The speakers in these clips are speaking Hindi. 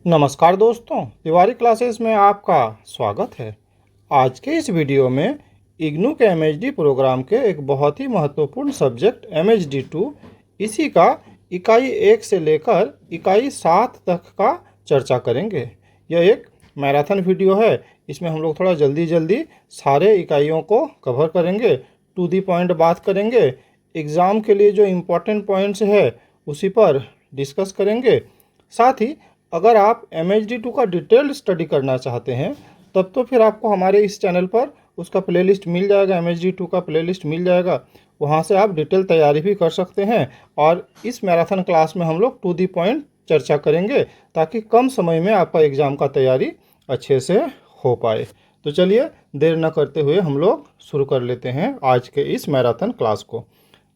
नमस्कार दोस्तों, तिवारी क्लासेस में आपका स्वागत है। आज के इस वीडियो में इग्नू के एमएचडी प्रोग्राम के एक बहुत ही महत्वपूर्ण सब्जेक्ट एमएचडी 2 इसी का इकाई 1 से लेकर इकाई 7 तक का चर्चा करेंगे। यह एक मैराथन वीडियो है। इसमें हम लोग थोड़ा जल्दी जल्दी सारे इकाइयों को कवर करेंगे, टू दी पॉइंट बात करेंगे, एग्ज़ाम के लिए जो इम्पोर्टेंट पॉइंट्स है उसी पर डिस्कस करेंगे। साथ ही अगर आप MHD2 का डिटेल्ड स्टडी करना चाहते हैं तब तो फिर आपको हमारे इस चैनल पर उसका प्लेलिस्ट मिल जाएगा, MHD2 का प्लेलिस्ट मिल जाएगा। वहाँ से आप डिटेल तैयारी भी कर सकते हैं और इस मैराथन क्लास में हम लोग टू दी पॉइंट चर्चा करेंगे ताकि कम समय में आपका एग्ज़ाम का तैयारी अच्छे से हो पाए। तो चलिए देर न करते हुए हम लोग शुरू कर लेते हैं आज के इस मैराथन क्लास को।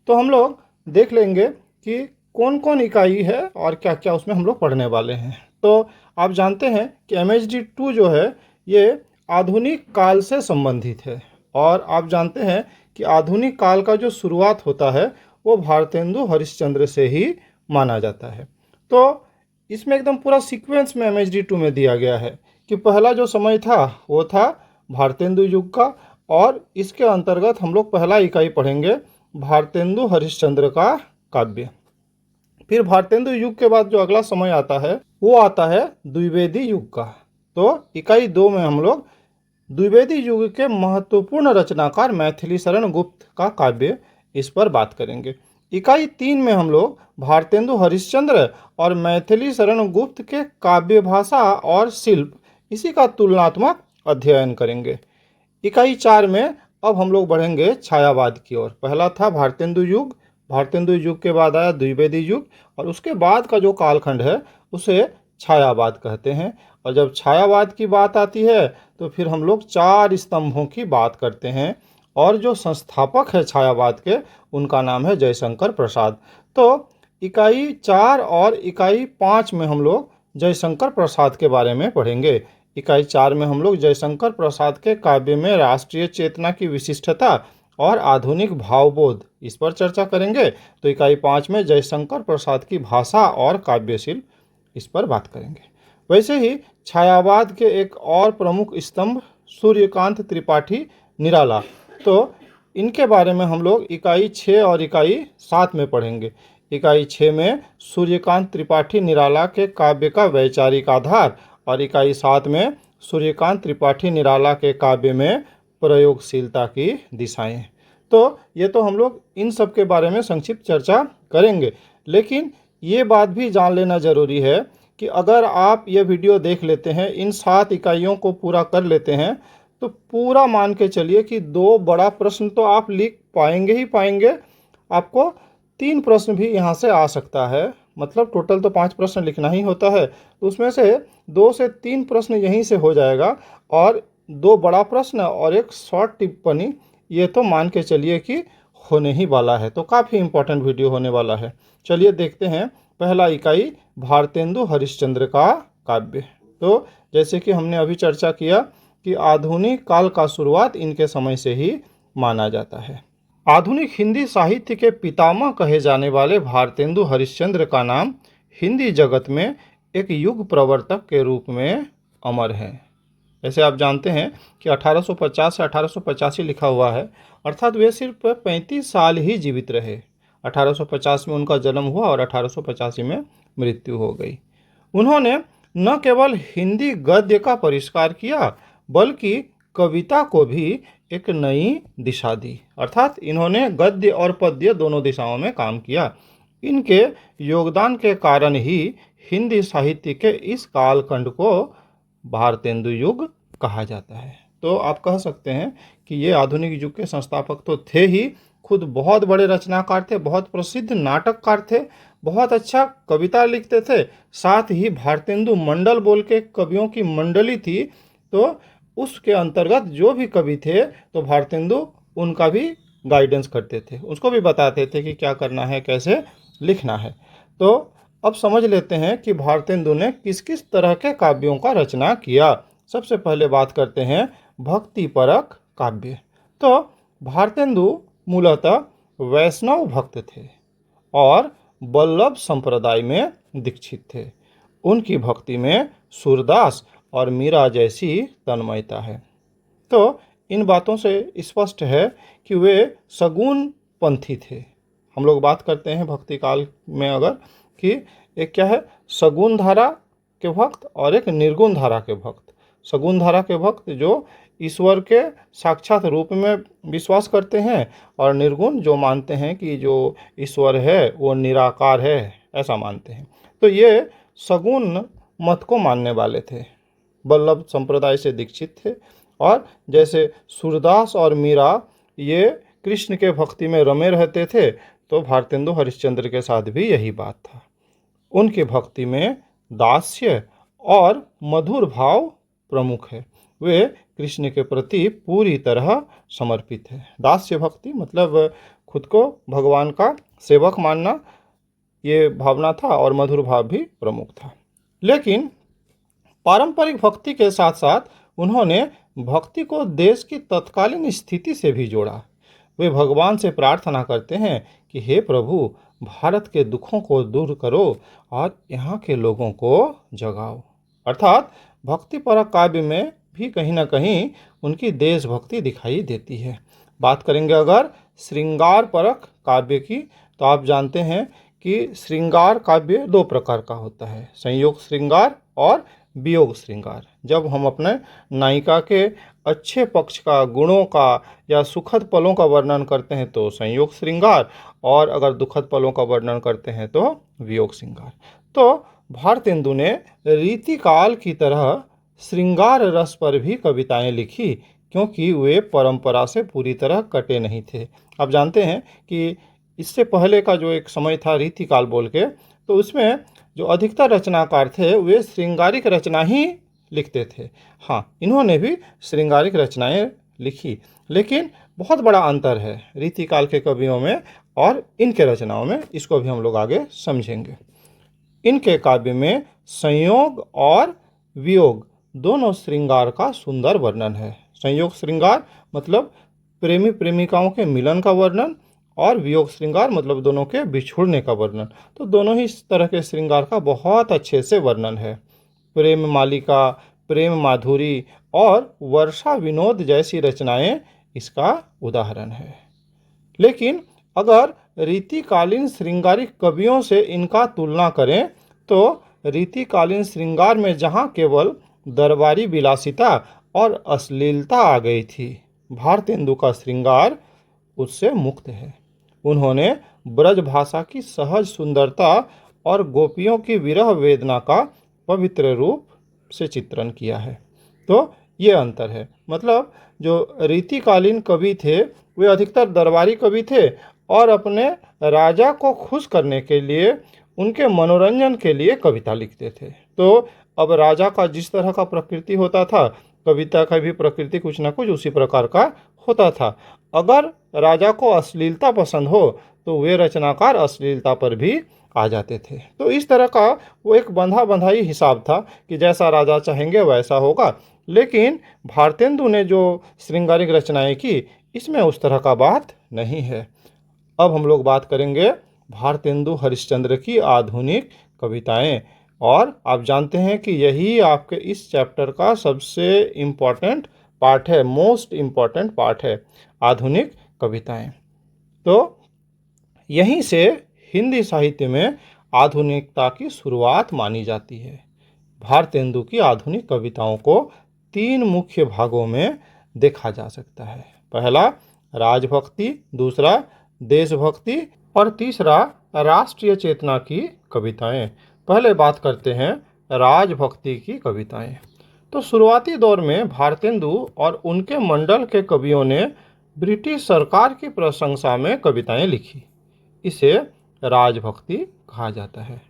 तो हम लोग देख लेंगे कि कौन कौन इकाई है और क्या क्या उसमें हम लोग पढ़ने वाले हैं। तो आप जानते हैं कि MHD2 जो है ये आधुनिक काल से संबंधित है और आप जानते हैं कि आधुनिक काल का जो शुरुआत होता है वो भारतेंदु हरिश्चंद्र से ही माना जाता है। तो इसमें एकदम पूरा सीक्वेंस में MHD2 में दिया गया है कि पहला जो समय था वो था भारतेंदु युग का और इसके अंतर्गत हम लोग पहला इकाई पढ़ेंगे भारतेंदु हरिश्चंद्र का काव्य। फिर भारतेंदु युग के बाद जो अगला समय आता है वो आता है द्विवेदी युग का। तो इकाई 2 में हम लोग द्विवेदी युग के महत्वपूर्ण रचनाकार मैथिली शरण गुप्त का काव्य इस पर बात करेंगे। इकाई 3 में हम लोग भारतेंदु हरिश्चंद्र और मैथिली शरण गुप्त के काव्य भाषा और शिल्प इसी का तुलनात्मक अध्ययन करेंगे। इकाई 4 में अब हम लोग बढ़ेंगे छायावाद की ओर। पहला था भारतेंदु युग, भारतेंदु युग के बाद आया द्विवेदी युग और उसके बाद का जो कालखंड है उसे छायावाद कहते हैं। और जब छायावाद की बात आती है तो फिर हम लोग 4 स्तंभों की बात करते हैं और जो संस्थापक है छायावाद के उनका नाम है जयशंकर प्रसाद। तो इकाई 4 और इकाई 5 में हम लोग जयशंकर प्रसाद के बारे में पढ़ेंगे। इकाई 4 में हम लोग जयशंकर प्रसाद के काव्य में राष्ट्रीय चेतना की विशिष्टता और आधुनिक भावबोध इस पर चर्चा करेंगे। तो इकाई 5 में जयशंकर प्रसाद की भाषा और काव्य शिल्प इस पर बात करेंगे। वैसे ही छायावाद के एक और प्रमुख स्तंभ सूर्यकांत त्रिपाठी निराला, तो इनके बारे में हम लोग इकाई 6 और इकाई 7 में पढ़ेंगे। इकाई 6 में सूर्यकांत त्रिपाठी निराला के काव्य का वैचारिक आधार और इकाई 7 में सूर्यकांत त्रिपाठी निराला के काव्य में प्रयोगशीलता की दिशाएं। तो ये तो हम लोग इन सब के बारे में संक्षिप्त चर्चा करेंगे, लेकिन ये बात भी जान लेना ज़रूरी है कि अगर आप ये वीडियो देख लेते हैं, इन 7 इकाइयों को पूरा कर लेते हैं तो पूरा मान के चलिए कि 2 बड़ा प्रश्न तो आप लिख पाएंगे ही पाएंगे। आपको 3 प्रश्न भी यहाँ से आ सकता है, मतलब टोटल तो 5 प्रश्न लिखना ही होता है, तो उसमें से 2 से 3 प्रश्न यहीं से हो जाएगा और 2 बड़ा प्रश्न और एक शॉर्ट टिप्पणी, ये तो मान के चलिए कि होने ही वाला है। तो काफ़ी इम्पोर्टेंट वीडियो होने वाला है। चलिए देखते हैं पहला इकाई भारतेंदु हरिश्चंद्र का काव्य। तो जैसे कि हमने अभी चर्चा किया कि आधुनिक काल का शुरुआत इनके समय से ही माना जाता है। आधुनिक हिंदी साहित्य के पितामह कहे जाने वाले भारतेंदु हरिश्चंद्र का नाम हिंदी जगत में एक युग प्रवर्तक के रूप में अमर है। जैसे आप जानते हैं कि 1850 से 1885 लिखा हुआ है, अर्थात वे सिर्फ 35 साल ही जीवित रहे। 1850 में उनका जन्म हुआ और 1885 में मृत्यु हो गई। उन्होंने न केवल हिंदी गद्य का परिष्कार किया बल्कि कविता को भी एक नई दिशा दी, अर्थात इन्होंने गद्य और पद्य दोनों दिशाओं में काम किया। इनके योगदान के कारण ही हिंदी साहित्य के इस कालखंड को भारतेंदु युग कहा जाता है। तो आप कह सकते हैं कि ये आधुनिक युग के संस्थापक तो थे ही, खुद बहुत बड़े रचनाकार थे, बहुत प्रसिद्ध नाटककार थे, बहुत अच्छा कविता लिखते थे। साथ ही भारतेंदु मंडल बोल के कवियों की मंडली थी, तो उसके अंतर्गत जो भी कवि थे तो भारतेंदु उनका भी गाइडेंस करते थे, उसको भी बताते थे कि क्या करना है, कैसे लिखना है। तो अब समझ लेते हैं कि भारतेंदु ने किस किस तरह के काव्यों का रचना किया। सबसे पहले बात करते हैं भक्तिपरक काव्य। तो भारतेंदु मूलतः वैष्णव भक्त थे और वल्लभ संप्रदाय में दीक्षित थे। उनकी भक्ति में सूरदास और मीरा जैसी तन्मयता है। तो इन बातों से स्पष्ट है कि वे सगुण पंथी थे। हम लोग बात करते हैं भक्ति काल में अगर कि एक क्या है, सगुण धारा के भक्त और एक निर्गुण धारा के भक्त। सगुण धारा के भक्त जो ईश्वर के साक्षात रूप में विश्वास करते हैं और निर्गुण जो मानते हैं कि जो ईश्वर है वो निराकार है, ऐसा मानते हैं। तो ये सगुण मत को मानने वाले थे, वल्लभ संप्रदाय से दीक्षित थे। और जैसे सूरदास और मीरा ये कृष्ण के भक्ति में रमे रहते थे, तो भारतेंदु हरिश्चंद्र के साथ भी यही बात था। उनकी भक्ति में दास्य और मधुर भाव प्रमुख है। वे कृष्ण के प्रति पूरी तरह समर्पित है। दास्य भक्ति मतलब खुद को भगवान का सेवक मानना, ये भावना था, और मधुर भाव भी प्रमुख था। लेकिन पारंपरिक भक्ति के साथ साथ उन्होंने भक्ति को देश की तत्कालीन स्थिति से भी जोड़ा। वे भगवान से प्रार्थना करते हैं कि हे प्रभु, भारत के दुखों को दूर करो और यहाँ के लोगों को जगाओ। अर्थात भक्तिपरक काव्य में भी कहीं ना कहीं उनकी देशभक्ति दिखाई देती है। बात करेंगे अगर श्रृंगार परक काव्य की, तो आप जानते हैं कि श्रृंगार काव्य दो प्रकार का होता है, संयोग श्रृंगार और वियोग श्रृंगार। जब हम अपने नायिका के अच्छे पक्ष का, गुणों का या सुखद पलों का वर्णन करते हैं तो संयोग श्रृंगार, और अगर दुखद पलों का वर्णन करते हैं तो वियोग श्रृंगार। तो भारतेंदु ने रीतिकाल की तरह श्रृंगार रस पर भी कविताएं लिखी, क्योंकि वे परंपरा से पूरी तरह कटे नहीं थे। आप जानते हैं कि इससे पहले का जो एक समय था रीतिकाल बोल के, तो उसमें जो अधिकतर रचनाकार थे वे श्रृंगारिक रचना ही लिखते थे। हाँ, इन्होंने भी श्रृंगारिक रचनाएं लिखी, लेकिन बहुत बड़ा अंतर है रीतिकाल के कवियों में और इनके रचनाओं में। इसको भी हम लोग आगे समझेंगे। इनके काव्य में संयोग और वियोग दोनों श्रृंगार का सुंदर वर्णन है। संयोग श्रृंगार मतलब प्रेमी प्रेमिकाओं के मिलन का वर्णन, और वियोग श्रृंगार मतलब दोनों के बिछुड़ने का वर्णन। तो दोनों ही इस तरह के श्रृंगार का बहुत अच्छे से वर्णन है। प्रेम मालिका, प्रेम माधुरी और वर्षा विनोद जैसी रचनाएं इसका उदाहरण है। लेकिन अगर रीतिकालीन श्रृंगारिक कवियों से इनका तुलना करें तो रीतिकालीन श्रृंगार में जहाँ केवल दरबारी विलासिता और अश्लीलता आ गई थी, भारतेंदु का श्रृंगार उससे मुक्त है। उन्होंने ब्रज भाषा की सहज सुंदरता और गोपियों की विरह वेदना का पवित्र रूप से चित्रण किया है। तो ये अंतर है। मतलब जो रीतिकालीन कवि थे वे अधिकतर दरबारी कवि थे और अपने राजा को खुश करने के लिए, उनके मनोरंजन के लिए कविता लिखते थे। तो अब राजा का जिस तरह का प्रकृति होता था, कविता का भी प्रकृति कुछ ना कुछ उसी प्रकार का होता था। अगर राजा को अश्लीलता पसंद हो तो वे रचनाकार अश्लीलता पर भी आ जाते थे। तो इस तरह का वो एक बंधा बंधाई हिसाब था कि जैसा राजा चाहेंगे वैसा होगा। लेकिन भारतेंदु ने जो श्रृंगारिक रचनाएं की, इसमें उस तरह का बात नहीं है। अब हम लोग बात करेंगे भारतेंदु हरिश्चंद्र की आधुनिक कविताएं, और आप जानते हैं कि यही आपके इस चैप्टर का सबसे इम्पोर्टेंट पार्ट है, मोस्ट इम्पॉर्टेंट पार्ट है, आधुनिक कविताएं। तो यहीं से हिंदी साहित्य में आधुनिकता की शुरुआत मानी जाती है। भारतेंदु की आधुनिक कविताओं को तीन मुख्य भागों में देखा जा सकता है। पहला राजभक्ति, दूसरा देशभक्ति और तीसरा राष्ट्रीय चेतना की कविताएं। पहले बात करते हैं राजभक्ति की कविताएं। तो शुरुआती दौर में भारतेंदु और उनके मंडल के कवियों ने ब्रिटिश सरकार की प्रशंसा में कविताएं लिखी। इसे राजभक्ति कहा जाता है।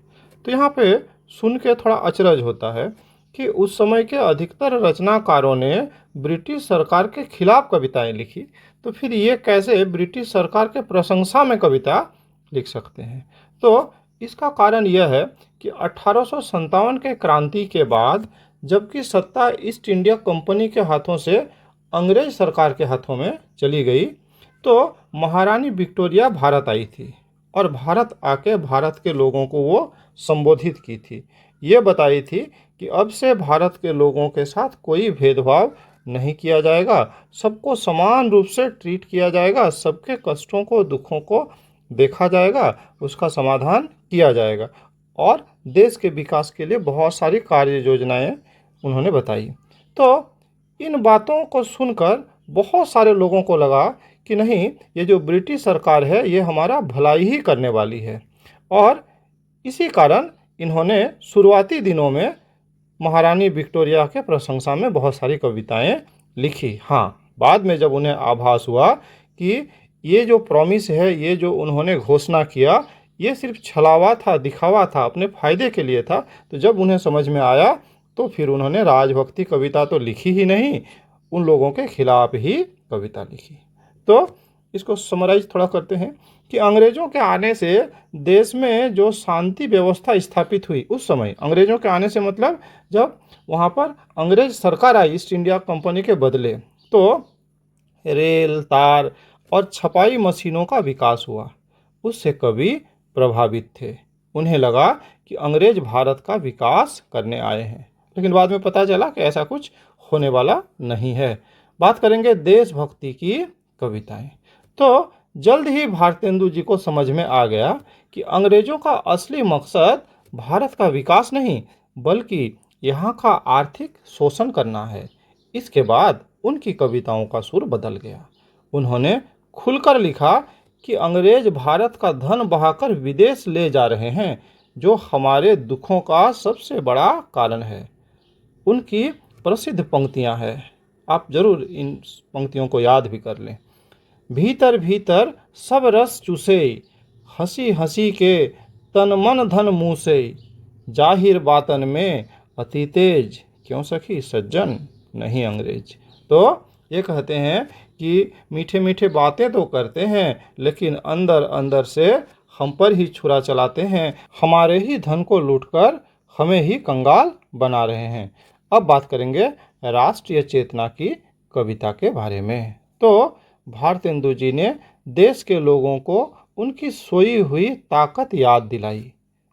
तो यहाँ पे सुन के थोड़ा अचरज होता है कि उस समय के अधिकतर रचनाकारों ने ब्रिटिश सरकार के खिलाफ कविताएं लिखी, तो फिर ये कैसे ब्रिटिश सरकार के प्रशंसा में कविता लिख सकते हैं। तो इसका कारण यह है कि 1857 के क्रांति के बाद जबकि सत्ता ईस्ट इंडिया कंपनी के हाथों से अंग्रेज सरकार के हाथों में चली गई, तो महारानी विक्टोरिया भारत आई थी और भारत आके भारत के लोगों को वो संबोधित की थी। ये बताई थी कि अब से भारत के लोगों के साथ कोई भेदभाव नहीं किया जाएगा, सबको समान रूप से ट्रीट किया जाएगा, सबके कष्टों को दुखों को देखा जाएगा, उसका समाधान किया जाएगा और देश के विकास के लिए बहुत सारी कार्य योजनाएं उन्होंने बताई। तो इन बातों को सुनकर बहुत सारे लोगों को लगा कि नहीं, ये जो ब्रिटिश सरकार है ये हमारा भलाई ही करने वाली है और इसी कारण इन्होंने शुरुआती दिनों में महारानी विक्टोरिया के प्रशंसा में बहुत सारी कविताएं लिखी। हाँ, बाद में जब उन्हें आभास हुआ कि ये जो प्रॉमिस है, ये जो उन्होंने घोषणा किया, ये सिर्फ छलावा था, दिखावा था, अपने फायदे के लिए था, तो जब उन्हें समझ में आया तो फिर उन्होंने राजभक्ति कविता तो लिखी ही नहीं, उन लोगों के खिलाफ ही कविता लिखी। तो इसको समराइज थोड़ा करते हैं कि अंग्रेजों के आने से देश में जो शांति व्यवस्था स्थापित हुई, उस समय अंग्रेजों के आने से मतलब जब वहाँ पर अंग्रेज सरकार आई ईस्ट इंडिया कंपनी के बदले, तो रेल, तार और छपाई मशीनों का विकास हुआ। उससे कवि प्रभावित थे, उन्हें लगा कि अंग्रेज भारत का विकास करने आए हैं, लेकिन बाद में पता चला कि ऐसा कुछ होने वाला नहीं है। बात करेंगे देशभक्ति की कविताएं। तो जल्द ही भारतेंदु जी को समझ में आ गया कि अंग्रेजों का असली मकसद भारत का विकास नहीं बल्कि यहाँ का आर्थिक शोषण करना है। इसके बाद उनकी कविताओं का सुर बदल गया। उन्होंने खुलकर लिखा कि अंग्रेज भारत का धन बहाकर विदेश ले जा रहे हैं, जो हमारे दुखों का सबसे बड़ा कारण है। उनकी प्रसिद्ध पंक्तियां हैं, आप जरूर इन पंक्तियों को याद भी कर लें। भीतर भीतर सब रस चूसे, हंसी हंसी के तन मन धन मुँह से, जाहिर बातन में अति तेज, क्यों सखी सज्जन नहीं अंग्रेज। तो ये कहते हैं कि मीठे मीठे बातें तो करते हैं लेकिन अंदर अंदर से हम पर ही छुरा चलाते हैं, हमारे ही धन को लूटकर हमें ही कंगाल बना रहे हैं। अब बात करेंगे राष्ट्रीय चेतना की कविता के बारे में। तो भारतेंदु जी ने देश के लोगों को उनकी सोई हुई ताकत याद दिलाई।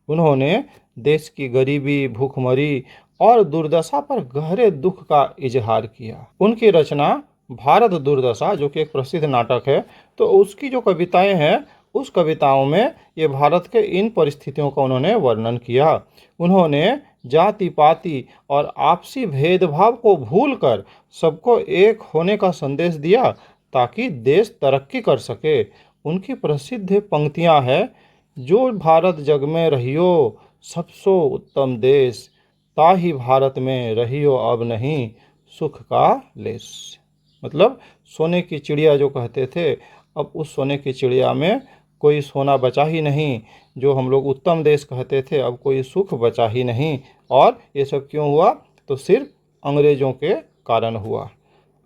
उन्होंने देश की गरीबी, भूखमरी और दुर्दशा पर गहरे दुख का इजहार किया। उनकी रचना भारत दुर्दशा, जो कि एक प्रसिद्ध नाटक है, तो उसकी जो कविताएं हैं, उस कविताओं में ये भारत के इन परिस्थितियों का उन्होंने वर्णन किया। उन्होंने जाति पाति और आपसी भेदभाव को भूलकर सबको एक होने का संदेश दिया ताकि देश तरक्की कर सके। उनकी प्रसिद्ध पंक्तियां हैं, जो भारत जग में रहियो सबसो उत्तम देश, ताही भारत में रहियो अब नहीं सुख का लेस। मतलब सोने की चिड़िया जो कहते थे, अब उस सोने की चिड़िया में कोई सोना बचा ही नहीं। जो हम लोग उत्तम देश कहते थे, अब कोई सुख बचा ही नहीं। और ये सब क्यों हुआ? तो सिर्फ अंग्रेजों के कारण हुआ।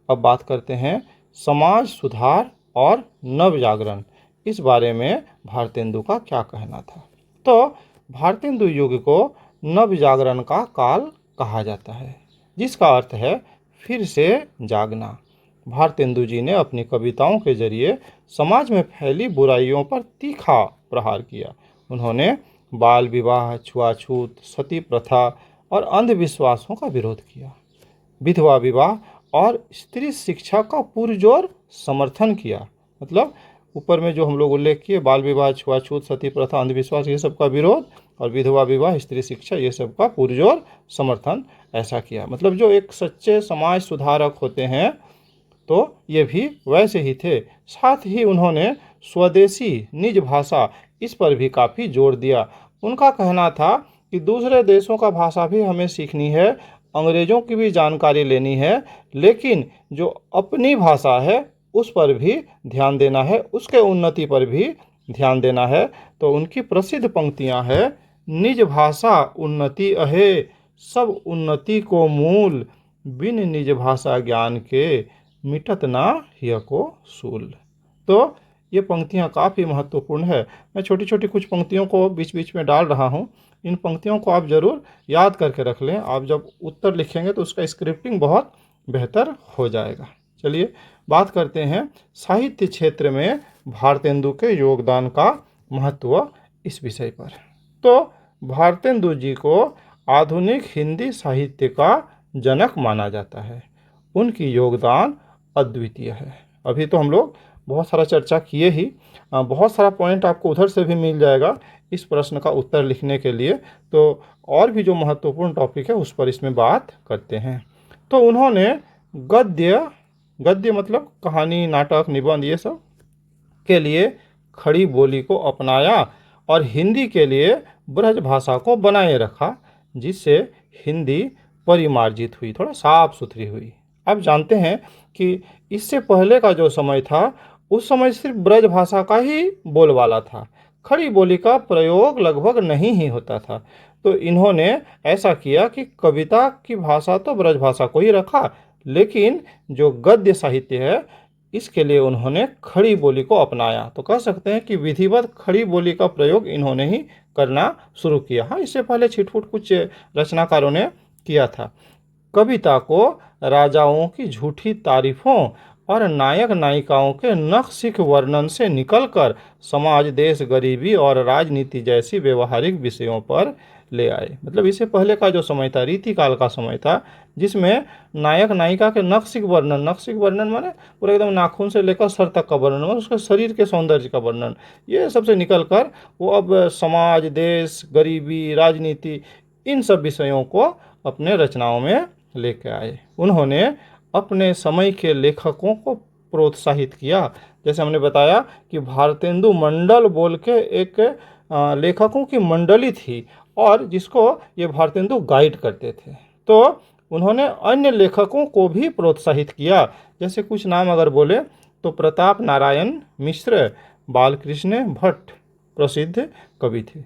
अब बात करते हैं समाज सुधार और नव जागरण। इस बारे में भारतेंदु का क्या कहना था? तो भारतेंदु युग को नव जागरण का काल कहा जाता है, जिसका अर्थ है फिर से जागना। भारतेंदु जी ने अपनी कविताओं के जरिए समाज में फैली बुराइयों पर तीखा प्रहार किया। उन्होंने बाल विवाह, छुआछूत, सती प्रथा और अंधविश्वासों का विरोध किया। विधवा विवाह और स्त्री शिक्षा का पुरजोर समर्थन किया। मतलब ऊपर में जो हम लोग उल्लेख किए, बाल विवाह, छुआछूत, सती प्रथा, अंधविश्वास, ये सब का विरोध, और विधवा विवाह, स्त्री शिक्षा, ये सब का पुरजोर समर्थन ऐसा किया। मतलब जो एक सच्चे समाज सुधारक होते हैं तो ये भी वैसे ही थे। साथ ही उन्होंने स्वदेशी निज भाषा, इस पर भी काफ़ी जोर दिया। उनका कहना था कि दूसरे देशों का भाषा भी हमें सीखनी है, अंग्रेज़ों की भी जानकारी लेनी है, लेकिन जो अपनी भाषा है उस पर भी ध्यान देना है, उसके उन्नति पर भी ध्यान देना है। तो उनकी प्रसिद्ध पंक्तियां हैं, निज भाषा उन्नति अहे, सब उन्नति को मूल, बिन निज भाषा ज्ञान के, मिटत ना हिय को सूल। तो ये पंक्तियाँ काफ़ी महत्वपूर्ण है। मैं छोटी छोटी कुछ पंक्तियों को बीच बीच में डाल रहा हूँ। इन पंक्तियों को आप ज़रूर याद करके रख लें। आप जब उत्तर लिखेंगे तो उसका स्क्रिप्टिंग बहुत बेहतर हो जाएगा। चलिए बात करते हैं साहित्य क्षेत्र में भारतेंदु के योगदान का महत्व इस विषय पर। तो भारतेंदु जी को आधुनिक हिंदी साहित्य का जनक माना जाता है। उनकी योगदान अद्वितीय है। अभी तो हम लोग बहुत सारा चर्चा किए ही, बहुत सारा पॉइंट आपको उधर से भी मिल जाएगा इस प्रश्न का उत्तर लिखने के लिए। तो और भी जो महत्वपूर्ण टॉपिक है उस पर इसमें बात करते हैं। तो उन्होंने गद्य गद्य मतलब कहानी, नाटक, निबंध ये सब के लिए खड़ी बोली को अपनाया और हिंदी के लिए ब्रज भाषा को बनाए रखा, जिससे हिंदी परिमार्जित हुई, थोड़ा साफ सुथरी हुई। अब जानते हैं कि इससे पहले का जो समय था उस समय सिर्फ ब्रज भाषा का ही बोलबाला था, खड़ी बोली का प्रयोग लगभग नहीं ही होता था। तो इन्होंने ऐसा किया कि कविता की भाषा तो ब्रज भाषा को ही रखा, लेकिन जो गद्य साहित्य है इसके लिए उन्होंने खड़ी बोली को अपनाया। तो कह सकते हैं कि विधिवत खड़ी बोली का प्रयोग इन्होंने ही करना शुरू किया। हाँ, इससे पहले छिटपुट कुछ रचनाकारों ने किया था। कविता को राजाओं की झूठी तारीफों और नायक नायिकाओं के नखशिख वर्णन से निकलकर समाज, देश, गरीबी और राजनीति जैसी व्यवहारिक विषयों पर ले आए। मतलब इससे पहले का जो समय था, रीतिकाल का समय था, जिसमें नायक नायिका के नखशिख वर्णन माने पूरा एकदम नाखून से लेकर सर तक का वर्णन, मतलब उसके शरीर के सौंदर्य का वर्णन, ये सबसे निकलकर वो अब समाज, देश, गरीबी, राजनीति, इन सब विषयों को अपने रचनाओं में लेके आए। उन्होंने अपने समय के लेखकों को प्रोत्साहित किया। जैसे हमने बताया कि भारतेंदु मंडल बोल के एक लेखकों की मंडली थी और जिसको ये भारतेंदु गाइड करते थे। तो उन्होंने अन्य लेखकों को भी प्रोत्साहित किया। जैसे कुछ नाम अगर बोले तो प्रताप नारायण मिश्र, बालकृष्ण भट्ट प्रसिद्ध कवि थे,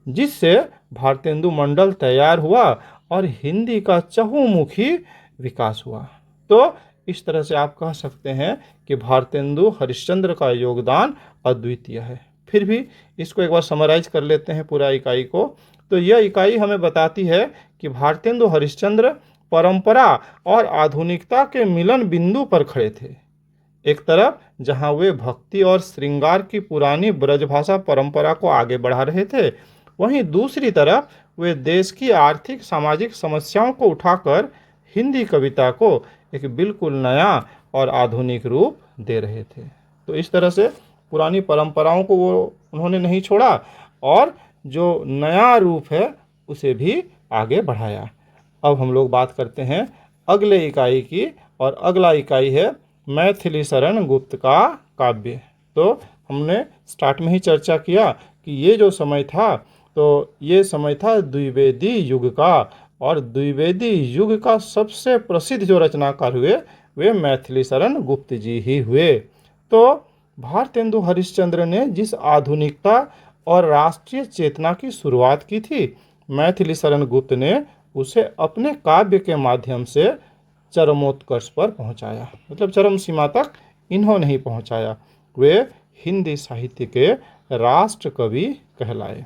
जिससे भारतेंदु मंडल तैयार हुआ और हिंदी का चहुमुखी विकास हुआ। तो इस तरह से आप कह सकते हैं कि भारतेंदु हरिश्चंद्र का योगदान अद्वितीय है। फिर भी इसको एक बार समराइज कर लेते हैं पूरा इकाई को। तो यह इकाई हमें बताती है कि भारतेंदु हरिश्चंद्र परंपरा और आधुनिकता के मिलन बिंदु पर खड़े थे। एक तरफ जहां वे भक्ति और श्रृंगार की पुरानी ब्रजभाषा परंपरा को आगे बढ़ा रहे थे, वहीं दूसरी तरफ वे देश की आर्थिक सामाजिक समस्याओं को उठाकर हिंदी कविता को एक बिल्कुल नया और आधुनिक रूप दे रहे थे। तो इस तरह से पुरानी परंपराओं को वो उन्होंने नहीं छोड़ा और जो नया रूप है उसे भी आगे बढ़ाया। अब हम लोग बात करते हैं अगले इकाई की, और अगला इकाई है मैथिली शरण गुप्त का काव्य। तो हमने स्टार्ट में ही चर्चा किया कि ये जो समय था, तो ये समय था द्विवेदी युग का, और द्विवेदी युग का सबसे प्रसिद्ध जो रचनाकार हुए वे मैथिली शरण गुप्त जी ही हुए। तो भारतेंदु हरिश्चंद्र ने जिस आधुनिकता और राष्ट्रीय चेतना की शुरुआत की थी, मैथिली शरण गुप्त ने उसे अपने काव्य के माध्यम से चरमोत्कर्ष पर पहुंचाया। मतलब चरम सीमा तक इन्होंने ही पहुंचाया। वे हिंदी साहित्य के राष्ट्र कवि कहलाए।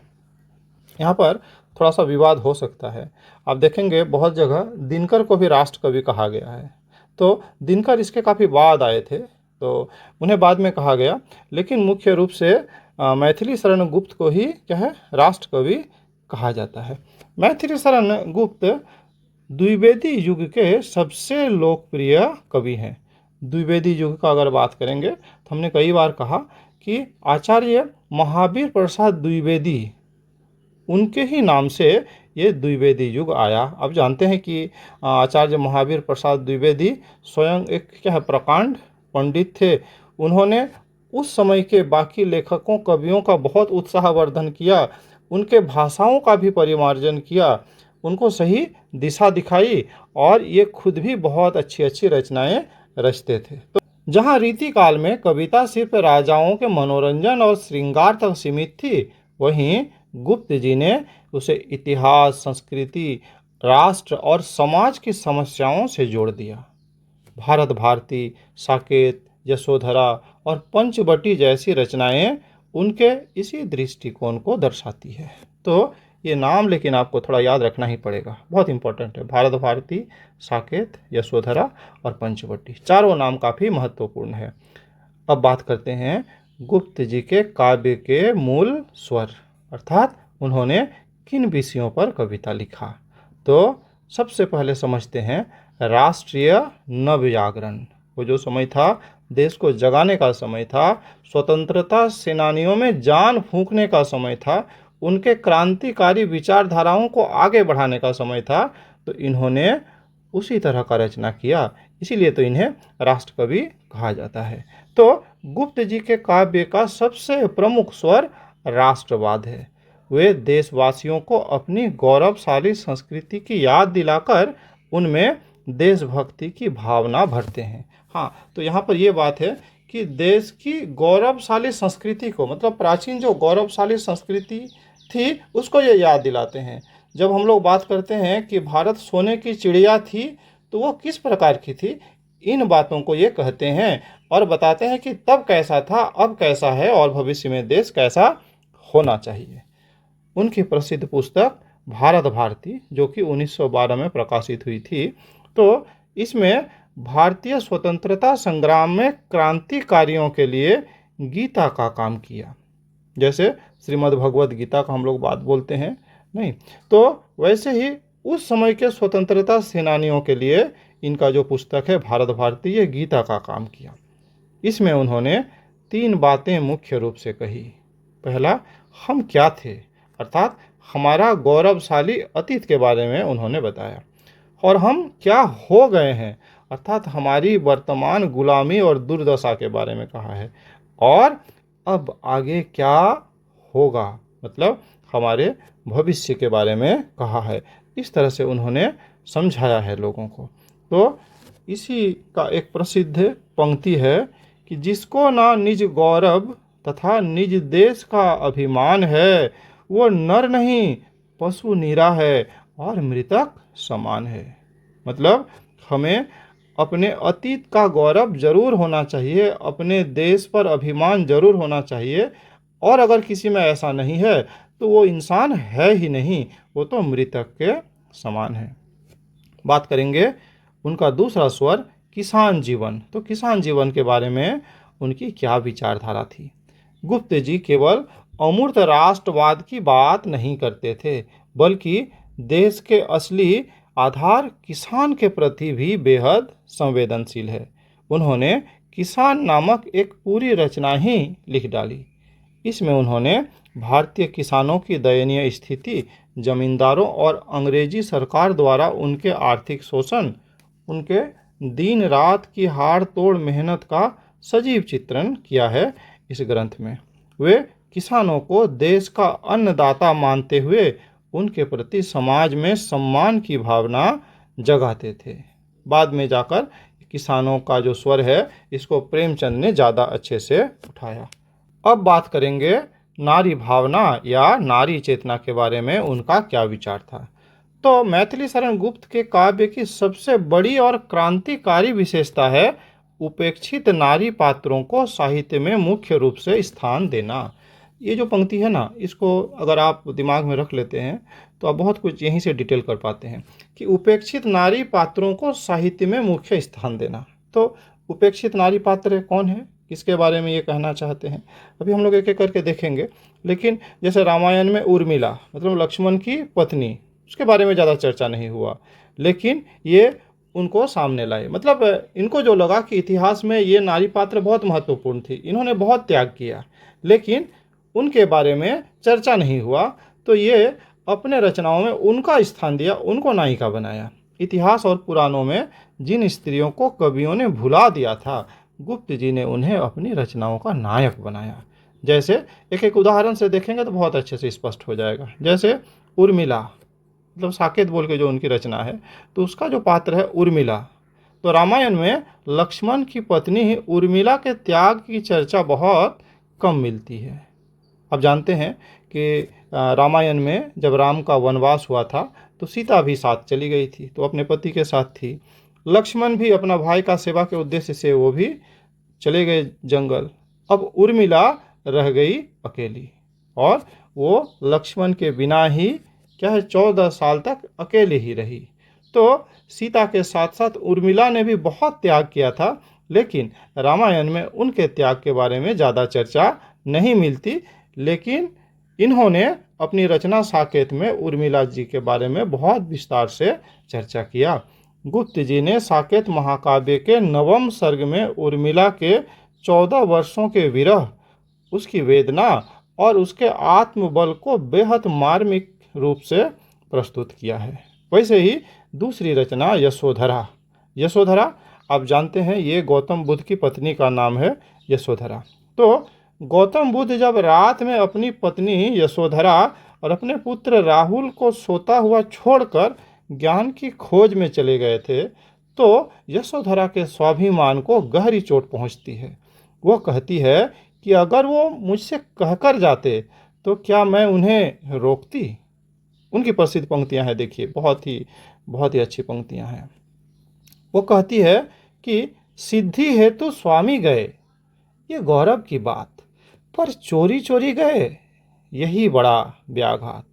यहाँ पर थोड़ा सा विवाद हो सकता है। आप देखेंगे बहुत जगह दिनकर को भी राष्ट्र कवि कहा गया है। तो दिनकर इसके काफ़ी बाद आए थे, तो उन्हें बाद में कहा गया, लेकिन मुख्य रूप से मैथिली शरण गुप्त को ही क्या है, राष्ट्र कवि कहा जाता है। मैथिली शरण गुप्त द्विवेदी युग के सबसे लोकप्रिय कवि हैं। द्विवेदी युग का अगर बात करेंगे तो हमने कई बार कहा कि आचार्य महावीर प्रसाद द्विवेदी, उनके ही नाम से ये द्विवेदी युग आया। अब जानते हैं कि आचार्य महावीर प्रसाद द्विवेदी स्वयं एक क्या है, प्रकांड पंडित थे। उन्होंने उस समय के बाकी लेखकों कवियों का बहुत उत्साहवर्धन किया, उनके भाषाओं का भी परिमार्जन किया, उनको सही दिशा दिखाई, और ये खुद भी बहुत अच्छी अच्छी रचनाएं रचते थे। तो जहाँ रीतिकाल में कविता सिर्फ राजाओं के मनोरंजन और श्रृंगार तक सीमित थी, वहीं गुप्त जी ने उसे इतिहास, संस्कृति, राष्ट्र और समाज की समस्याओं से जोड़ दिया। भारत भारती, साकेत, यशोधरा और पंचवटी जैसी रचनाएं उनके इसी दृष्टिकोण को दर्शाती है। तो ये नाम लेकिन आपको थोड़ा याद रखना ही पड़ेगा, बहुत इंपॉर्टेंट है। भारत भारती, साकेत, यशोधरा और पंचवटी, चारों नाम काफ़ी महत्वपूर्ण है। अब बात करते हैं गुप्त जी के काव्य के मूल स्वर, अर्थात उन्होंने किन विषयों पर कविता लिखा। तो सबसे पहले समझते हैं राष्ट्रीय नवजागरण। वो जो समय था, देश को जगाने का समय था, स्वतंत्रता सेनानियों में जान फूंकने का समय था, उनके क्रांतिकारी विचारधाराओं को आगे बढ़ाने का समय था। तो इन्होंने उसी तरह का रचना किया, इसीलिए तो इन्हें राष्ट्रकवि कहा जाता है। तो गुप्त जी के काव्य का सबसे प्रमुख स्वर राष्ट्रवाद है। वे देशवासियों को अपनी गौरवशाली संस्कृति की याद दिलाकर उनमें देशभक्ति की भावना भरते हैं। हाँ, तो यहाँ पर ये बात है कि देश की गौरवशाली संस्कृति को, मतलब प्राचीन जो गौरवशाली संस्कृति थी, उसको ये याद दिलाते हैं। जब हम लोग बात करते हैं कि भारत सोने की चिड़िया थी, तो वो किस प्रकार की थी, इन बातों को ये कहते हैं और बताते हैं कि तब कैसा था, अब कैसा है और भविष्य में देश कैसा होना चाहिए। उनकी प्रसिद्ध पुस्तक भारत भारती, जो कि 1912 में प्रकाशित हुई थी, तो इसमें भारतीय स्वतंत्रता संग्राम में क्रांतिकारियों के लिए गीता का काम किया। जैसे श्रीमद् भगवद गीता का हम लोग बात बोलते हैं नहीं, तो वैसे ही उस समय के स्वतंत्रता सेनानियों के लिए इनका जो पुस्तक है भारत भारती, ये गीता का काम किया। इसमें उन्होंने 3 बातें मुख्य रूप से कही। पहला, हम क्या थे, अर्थात हमारा गौरवशाली अतीत के बारे में उन्होंने बताया। और हम क्या हो गए हैं, अर्थात हमारी वर्तमान गुलामी और दुर्दशा के बारे में कहा है। और अब आगे क्या होगा, मतलब हमारे भविष्य के बारे में कहा है। इस तरह से उन्होंने समझाया है लोगों को। तो इसी का एक प्रसिद्ध पंक्ति है कि जिसको ना निज गौरव तथा निज देश का अभिमान है, वो नर नहीं पशु नीरा है और मृतक समान है। मतलब हमें अपने अतीत का गौरव जरूर होना चाहिए, अपने देश पर अभिमान जरूर होना चाहिए, और अगर किसी में ऐसा नहीं है तो वो इंसान है ही नहीं, वो तो मृतक के समान है। बात करेंगे उनका दूसरा स्वर किसान जीवन। तो किसान जीवन के बारे में उनकी क्या विचारधारा थी। गुप्त जी केवल अमूर्त राष्ट्रवाद की बात नहीं करते थे, बल्कि देश के असली आधार किसान के प्रति भी बेहद संवेदनशील है। उन्होंने किसान नामक एक पूरी रचना ही लिख डाली। इसमें उन्होंने भारतीय किसानों की दयनीय स्थिति, जमींदारों और अंग्रेजी सरकार द्वारा उनके आर्थिक शोषण, उनके दिन रात की हाड़ तोड़ मेहनत का सजीव चित्रण किया है इस ग्रंथ में। वे किसानों को देश का अन्नदाता मानते हुए उनके प्रति समाज में सम्मान की भावना जगाते थे। बाद में जाकर किसानों का जो स्वर है, इसको प्रेमचंद ने ज़्यादा अच्छे से उठाया। अब बात करेंगे नारी भावना या नारी चेतना के बारे में उनका क्या विचार था। तो मैथिली शरण गुप्त के काव्य की सबसे बड़ी और क्रांतिकारी विशेषता है उपेक्षित नारी पात्रों को साहित्य में मुख्य रूप से स्थान देना। ये जो पंक्ति है ना, इसको अगर आप दिमाग में रख लेते हैं तो आप बहुत कुछ यहीं से डिटेल कर पाते हैं कि उपेक्षित नारी पात्रों को साहित्य में मुख्य स्थान देना। तो उपेक्षित नारी पात्र कौन है, किसके बारे में ये कहना चाहते हैं, अभी हम लोग एक एक करके देखेंगे। लेकिन जैसे रामायण में उर्मिला, मतलब लक्ष्मण की पत्नी, उसके बारे में ज़्यादा चर्चा नहीं हुआ, लेकिन ये उनको सामने लाए। मतलब इनको जो लगा कि इतिहास में ये नारी पात्र बहुत महत्वपूर्ण थी, इन्होंने बहुत त्याग किया, लेकिन उनके बारे में चर्चा नहीं हुआ, तो ये अपने रचनाओं में उनका स्थान दिया, उनको नायिका बनाया। इतिहास और पुराणों में जिन स्त्रियों को कवियों ने भुला दिया था, गुप्त जी ने उन्हें अपनी रचनाओं का नायक बनाया। जैसे एक एक उदाहरण से देखेंगे तो बहुत अच्छे से स्पष्ट हो जाएगा। जैसे उर्मिला, मतलब साकेत बोल के जो उनकी रचना है, तो उसका जो पात्र है उर्मिला, तो रामायण में लक्ष्मण की पत्नी उर्मिला के त्याग की चर्चा बहुत कम मिलती है। अब जानते हैं कि रामायण में जब राम का वनवास हुआ था तो सीता भी साथ चली गई थी, तो अपने पति के साथ थी। लक्ष्मण भी अपना भाई का सेवा के उद्देश्य से वो भी चले गए जंगल। अब उर्मिला रह गई अकेली, और वो लक्ष्मण के बिना ही क्या है 14 साल तक अकेले ही रही। तो सीता के साथ साथ उर्मिला ने भी बहुत त्याग किया था, लेकिन रामायण में उनके त्याग के बारे में ज़्यादा चर्चा नहीं मिलती। लेकिन इन्होंने अपनी रचना साकेत में उर्मिला जी के बारे में बहुत विस्तार से चर्चा किया। गुप्त जी ने साकेत महाकाव्य के 9वें सर्ग में उर्मिला के 14 वर्षों के विरह, उसकी वेदना और उसके आत्मबल को बेहद मार्मिक रूप से प्रस्तुत किया है। वैसे ही दूसरी रचना यशोधरा। यशोधरा आप जानते हैं ये गौतम बुद्ध की पत्नी का नाम है यशोधरा। तो गौतम बुद्ध जब रात में अपनी पत्नी यशोधरा और अपने पुत्र राहुल को सोता हुआ छोड़कर ज्ञान की खोज में चले गए थे, तो यशोधरा के स्वाभिमान को गहरी चोट पहुंचती है। वो कहती है कि अगर वो मुझसे कहकर जाते तो क्या मैं उन्हें रोकती। उनकी प्रसिद्ध पंक्तियां हैं, देखिए, बहुत ही अच्छी पंक्तियां हैं। वो कहती है कि सिद्धि हेतु स्वामी गए, ये गौरव की बात, पर चोरी चोरी गए, यही बड़ा व्याघात।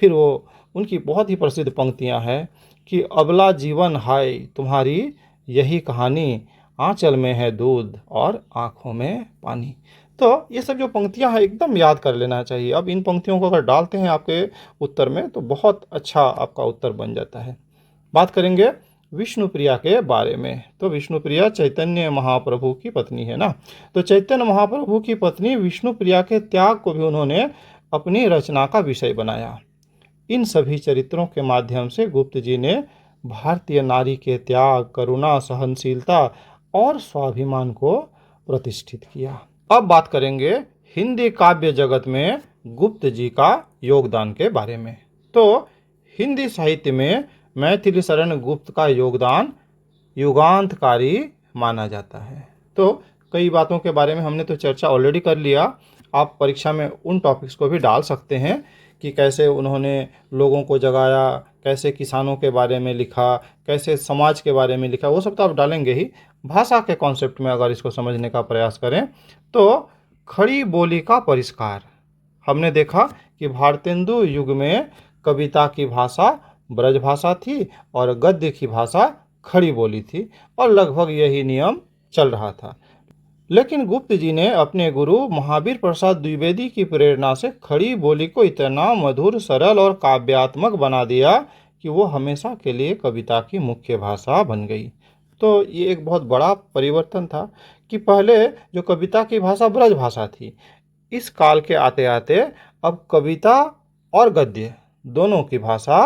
फिर वो उनकी बहुत ही प्रसिद्ध पंक्तियां हैं कि अबला जीवन हाय तुम्हारी यही कहानी, आंचल में है दूध और आंखों में पानी। तो ये सब जो पंक्तियां हैं एकदम याद कर लेना चाहिए। अब इन पंक्तियों को अगर डालते हैं आपके उत्तर में तो बहुत अच्छा आपका उत्तर बन जाता है। बात करेंगे विष्णुप्रिया के बारे में। तो विष्णुप्रिया चैतन्य महाप्रभु की पत्नी है ना। तो चैतन्य महाप्रभु की पत्नी विष्णुप्रिया के त्याग को भी उन्होंने अपनी रचना का विषय बनाया। इन सभी चरित्रों के माध्यम से गुप्त जी ने भारतीय नारी के त्याग, करुणा, सहनशीलता और स्वाभिमान को प्रतिष्ठित किया। अब बात करेंगे हिंदी काव्य जगत में गुप्त जी का योगदान के बारे में। तो हिंदी साहित्य में मैथिली शरण गुप्त का योगदान युगांतकारी माना जाता है। तो कई बातों के बारे में हमने तो चर्चा ऑलरेडी कर लिया। आप परीक्षा में उन टॉपिक्स को भी डाल सकते हैं कि कैसे उन्होंने लोगों को जगाया, कैसे किसानों के बारे में लिखा, कैसे समाज के बारे में लिखा, वो सब तो आप डालेंगे ही। भाषा के कॉन्सेप्ट में अगर इसको समझने का प्रयास करें तो खड़ी बोली का परिष्कार। हमने देखा कि भारतेंदु युग में कविता की भाषा ब्रज भाषा थी और गद्य की भाषा खड़ी बोली थी और लगभग यही नियम चल रहा था। लेकिन गुप्त जी ने अपने गुरु महावीर प्रसाद द्विवेदी की प्रेरणा से खड़ी बोली को इतना मधुर, सरल और काव्यात्मक बना दिया कि वो हमेशा के लिए कविता की मुख्य भाषा बन गई। तो ये एक बहुत बड़ा परिवर्तन था कि पहले जो कविता की भाषा ब्रज भाषा थी, इस काल के आते आते अब कविता और गद्य दोनों की भाषा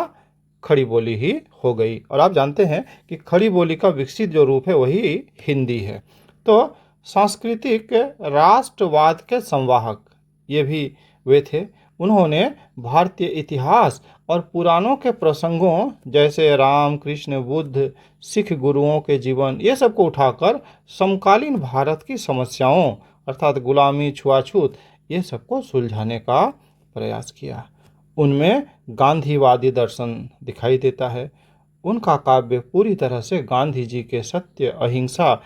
खड़ी बोली ही हो गई। और आप जानते हैं कि खड़ी बोली का विकसित जो रूप है वही हिंदी है। तो सांस्कृतिक राष्ट्रवाद के संवाहक ये भी वे थे। उन्होंने भारतीय इतिहास और पुराणों के प्रसंगों जैसे राम, कृष्ण, बुद्ध, सिख गुरुओं के जीवन, ये सब को उठाकर समकालीन भारत की समस्याओं अर्थात गुलामी, छुआछूत, ये सब को सुलझाने का प्रयास किया। उनमें गांधीवादी दर्शन दिखाई देता है। उनका काव्य पूरी तरह से गांधी जी के सत्य, अहिंसा,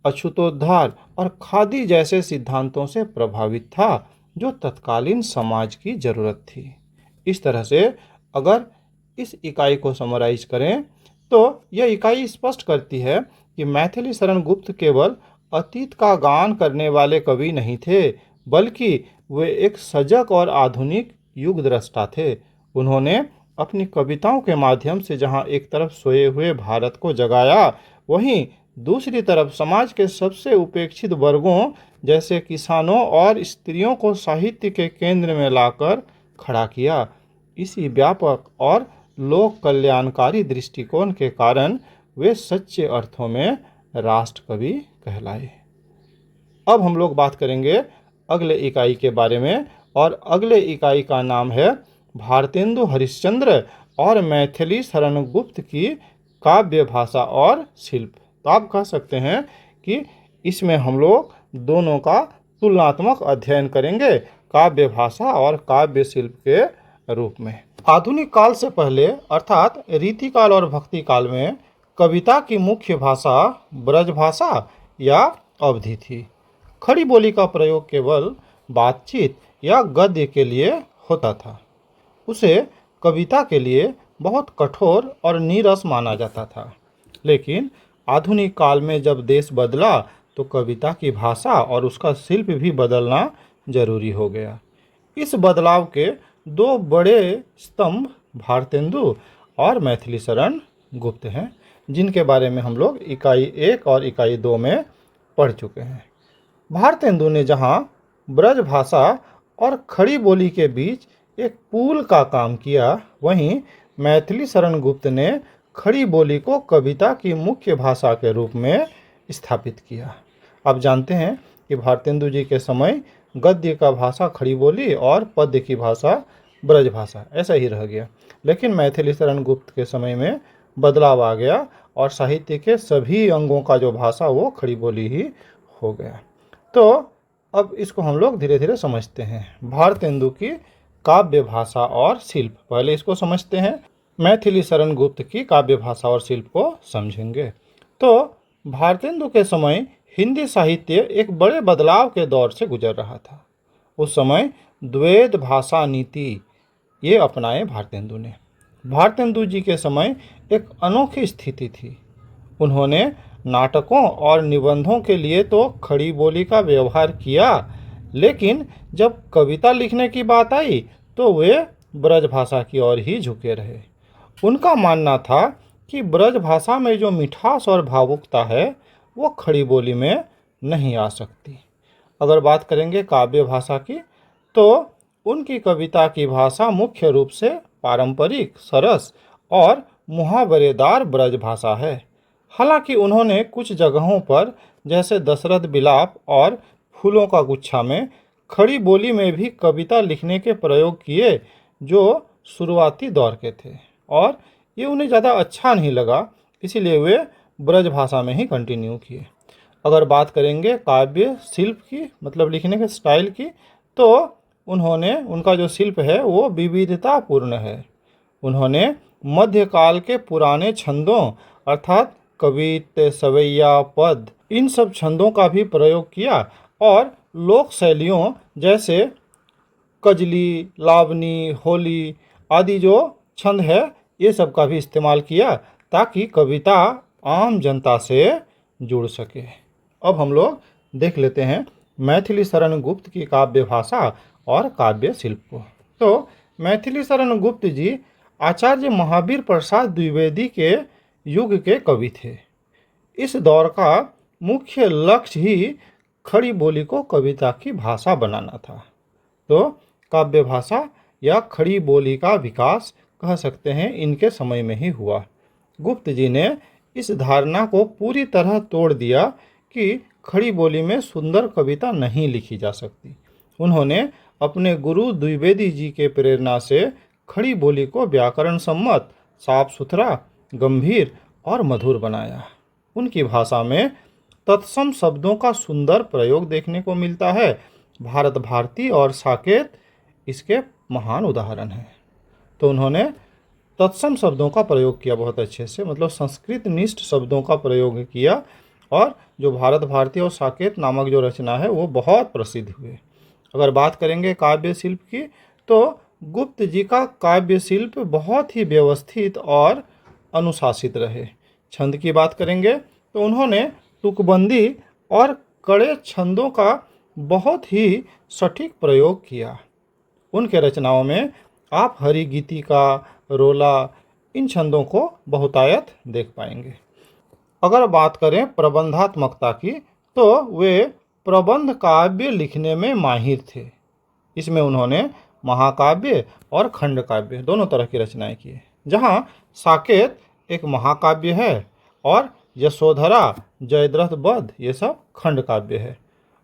अछूतोद्धार और खादी जैसे सिद्धांतों से प्रभावित था, जो तत्कालीन समाज की जरूरत थी। इस तरह से अगर इस इकाई को समराइज करें तो यह इकाई स्पष्ट करती है कि मैथिली शरण गुप्त केवल अतीत का गान करने वाले कवि नहीं थे, बल्कि वे एक सजग और आधुनिक युग द्रष्टा थे। उन्होंने अपनी कविताओं के माध्यम से जहां एक तरफ सोए हुए भारत को जगाया, वहीं दूसरी तरफ समाज के सबसे उपेक्षित वर्गों जैसे किसानों और स्त्रियों को साहित्य के केंद्र में लाकर खड़ा किया। इसी व्यापक और लोक कल्याणकारी दृष्टिकोण के कारण वे सच्चे अर्थों में राष्ट्र कवि कहलाए। अब हम लोग बात करेंगे अगले इकाई के बारे में, और अगले इकाई का नाम है भारतेंदु हरिश्चंद्र और मैथिली शरण गुप्त की काव्य भाषा और शिल्प। तो आप कह सकते हैं कि इसमें हम लोग दोनों का तुलनात्मक अध्ययन करेंगे, काव्य भाषा और काव्य शिल्प के रूप में। आधुनिक काल से पहले अर्थात रीतिकाल और भक्ति काल में कविता की मुख्य भाषा ब्रज भाषा या अवधी थी। खड़ी बोली का प्रयोग केवल बातचीत या गद्य के लिए होता था। उसे कविता के लिए बहुत कठोर और नीरस माना जाता था। लेकिन आधुनिक काल में जब देश बदला तो कविता की भाषा और उसका शिल्प भी बदलना जरूरी हो गया। इस बदलाव के दो बड़े स्तंभ भारतेंदु और मैथिलीशरण गुप्त हैं, जिनके बारे में हम लोग इकाई 1 और इकाई 2 में पढ़ चुके हैं। भारतेंदु ने जहाँ ब्रज भाषा और खड़ी बोली के बीच एक पुल का काम किया, वहीं मैथिलीशरण गुप्त ने खड़ी बोली को कविता की मुख्य भाषा के रूप में स्थापित किया। आप जानते हैं कि भारतेंदु जी के समय गद्य का भाषा खड़ी बोली और पद्य की भाषा ब्रज भाषा ऐसा ही रह गया, लेकिन मैथिलीशरण गुप्त के समय में बदलाव आ गया और साहित्य के सभी अंगों का जो भाषा वो खड़ी बोली ही हो गया। तो अब इसको हम लोग धीरे धीरे समझते हैं। भारतेंदु की काव्य भाषा और शिल्प, पहले इसको समझते हैं, मैथिलीशरण गुप्त की काव्य भाषा और शिल्प को समझेंगे। तो भारतेंदु के समय हिंदी साहित्य एक बड़े बदलाव के दौर से गुजर रहा था। उस समय द्वैध भाषा नीति ये अपनाए भारतेंदु ने। भारतेंदु जी के समय एक अनोखी स्थिति थी। उन्होंने नाटकों और निबंधों के लिए तो खड़ी बोली का व्यवहार किया, लेकिन जब कविता लिखने की बात आई तो वे ब्रज भाषा की ओर ही झुके रहे। उनका मानना था कि ब्रज भाषा में जो मिठास और भावुकता है वो खड़ी बोली में नहीं आ सकती। अगर बात करेंगे काव्य भाषा की, तो उनकी कविता की भाषा मुख्य रूप से पारंपरिक, सरस और मुहावरेदार ब्रज भाषा है। हालांकि उन्होंने कुछ जगहों पर, जैसे दशरथ विलाप और फूलों का गुच्छा में, खड़ी बोली में भी कविता लिखने के प्रयोग किए जो शुरुआती दौर के थे, और ये उन्हें ज़्यादा अच्छा नहीं लगा, इसीलिए वे ब्रज भाषा में ही कंटिन्यू किए। अगर बात करेंगे काव्य शिल्प की, मतलब लिखने के स्टाइल की, तो उनका जो शिल्प है वो विविधतापूर्ण है। उन्होंने मध्यकाल के पुराने छंदों अर्थात कवित, सवैया, पद, इन सब छंदों का भी प्रयोग किया और लोक शैलियों जैसे कजली, लावनी, होली आदि जो छंद है ये सब का भी इस्तेमाल किया, ताकि कविता आम जनता से जुड़ सके। अब हम लोग देख लेते हैं मैथिलीशरण गुप्त की काव्य भाषा और काव्य शिल्प को। तो मैथिलीशरण गुप्त जी आचार्य महावीर प्रसाद द्विवेदी के युग के कवि थे। इस दौर का मुख्य लक्ष्य ही खड़ी बोली को कविता की भाषा बनाना था। तो काव्य भाषा या खड़ी बोली का विकास कह सकते हैं इनके समय में ही हुआ। गुप्त जी ने इस धारणा को पूरी तरह तोड़ दिया कि खड़ी बोली में सुंदर कविता नहीं लिखी जा सकती। उन्होंने अपने गुरु द्विवेदी जी के प्रेरणा से खड़ी बोली को व्याकरण सम्मत, साफ सुथरा, गंभीर और मधुर बनाया। उनकी भाषा में तत्सम शब्दों का सुंदर प्रयोग देखने को मिलता है। भारत भारती और साकेत इसके महान उदाहरण हैं। तो उन्होंने तत्सम शब्दों का प्रयोग किया बहुत अच्छे से, मतलब संस्कृत निष्ठ शब्दों का प्रयोग किया, और जो भारत भारती और साकेत नामक जो रचना है वो बहुत प्रसिद्ध हुए। अगर बात करेंगे काव्य शिल्प की, तो गुप्त जी का काव्य शिल्प बहुत ही व्यवस्थित और अनुशासित रहे। छंद की बात करेंगे तो उन्होंने तुकबंदी और कड़े छंदों का बहुत ही सटीक प्रयोग किया। उनके रचनाओं में आप हरिगीतिका, रोला, इन छंदों को बहुतायत देख पाएंगे। अगर बात करें प्रबंधात्मकता की, तो वे प्रबंध काव्य लिखने में माहिर थे। इसमें उन्होंने महाकाव्य और खंड काव्य दोनों तरह की रचनाएं की। जहाँ साकेत एक महाकाव्य है और यशोधरा, जयद्रथ वध ये सब खंड काव्य है।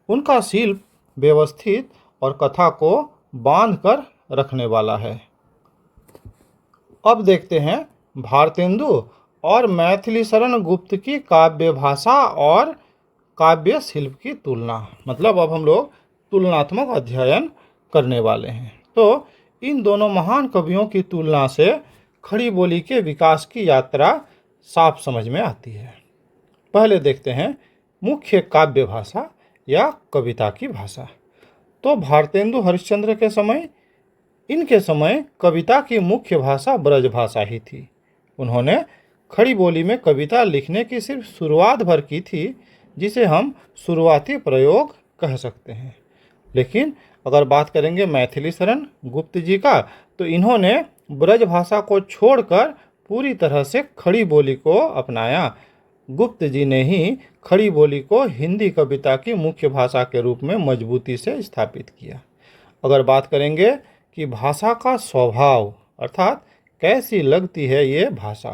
उनका शिल्प व्यवस्थित और कथा को बांध कर रखने वाला है। अब देखते हैं भारतेंदु और मैथिलीशरण गुप्त की काव्य भाषा और काव्य शिल्प की तुलना, मतलब अब हम लोग तुलनात्मक अध्ययन करने वाले हैं। तो इन दोनों महान कवियों की तुलना से खड़ी बोली के विकास की यात्रा साफ समझ में आती है। पहले देखते हैं मुख्य काव्य भाषा या कविता की भाषा। तो भारतेंदु हरिश्चंद्र के समय, इनके समय कविता की मुख्य भाषा ब्रज भाषा ही थी। उन्होंने खड़ी बोली में कविता लिखने की सिर्फ शुरुआत भर की थी, जिसे हम शुरुआती प्रयोग कह सकते हैं। लेकिन अगर बात करेंगे मैथिली शरण गुप्त जी का, तो इन्होंने ब्रज भाषा को छोड़कर पूरी तरह से खड़ी बोली को अपनाया। गुप्त जी ने ही खड़ी बोली को हिंदी कविता की मुख्य भाषा के रूप में मजबूती से स्थापित किया। अगर बात करेंगे कि भाषा का स्वभाव अर्थात कैसी लगती है ये भाषा,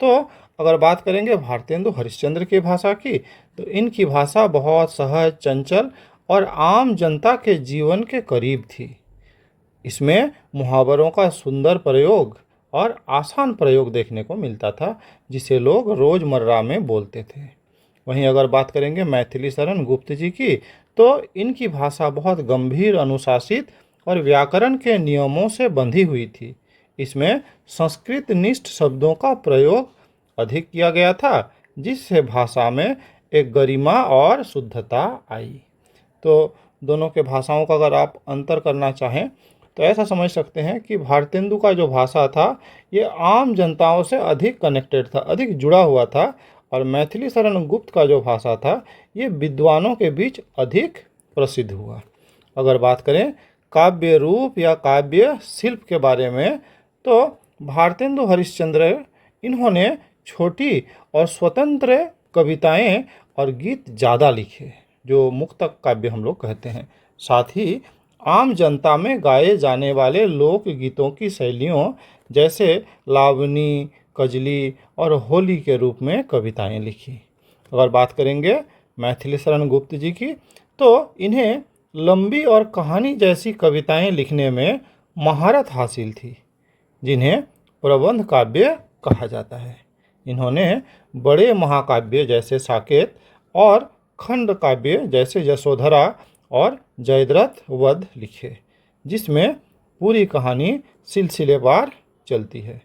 तो अगर बात करेंगे भारतेंदु हरिश्चंद्र की भाषा की, तो इनकी भाषा बहुत सहज, चंचल और आम जनता के जीवन के करीब थी। इसमें मुहावरों का सुंदर प्रयोग और आसान प्रयोग देखने को मिलता था, जिसे लोग रोजमर्रा में बोलते थे। वहीं अगर बात करेंगे मैथिली शरण गुप्त जी की, तो इनकी भाषा बहुत गंभीर, अनुशासित और व्याकरण के नियमों से बंधी हुई थी। इसमें संस्कृत निष्ठ शब्दों का प्रयोग अधिक किया गया था, जिससे भाषा में एक गरिमा और शुद्धता आई। तो दोनों के भाषाओं का अगर आप अंतर करना चाहें, तो ऐसा समझ सकते हैं कि भारतेंदु का जो भाषा था ये आम जनताओं से अधिक कनेक्टेड था, अधिक जुड़ा हुआ था, और मैथिली शरण गुप्त का जो भाषा था ये विद्वानों के बीच अधिक प्रसिद्ध हुआ। अगर बात करें काव्य रूप या काव्य शिल्प के बारे में, तो भारतेंदु हरिश्चंद्र इन्होंने छोटी और स्वतंत्र कविताएं और गीत ज़्यादा लिखे, जो मुक्तक काव्य हम लोग कहते हैं। साथ ही आम जनता में गाए जाने वाले लोक गीतों की शैलियों जैसे लावनी, कजली और होली के रूप में कविताएं लिखी। अगर बात करेंगे मैथिली शरण गुप्त जी की, तो इन्हें लंबी और कहानी जैसी कविताएं लिखने में महारत हासिल थी, जिन्हें प्रबंध काव्य कहा जाता है। इन्होंने बड़े महाकाव्य जैसे साकेत और खंड काव्य जैसे यशोधरा और जयद्रथ वध लिखे, जिसमें पूरी कहानी सिलसिलेवार चलती है।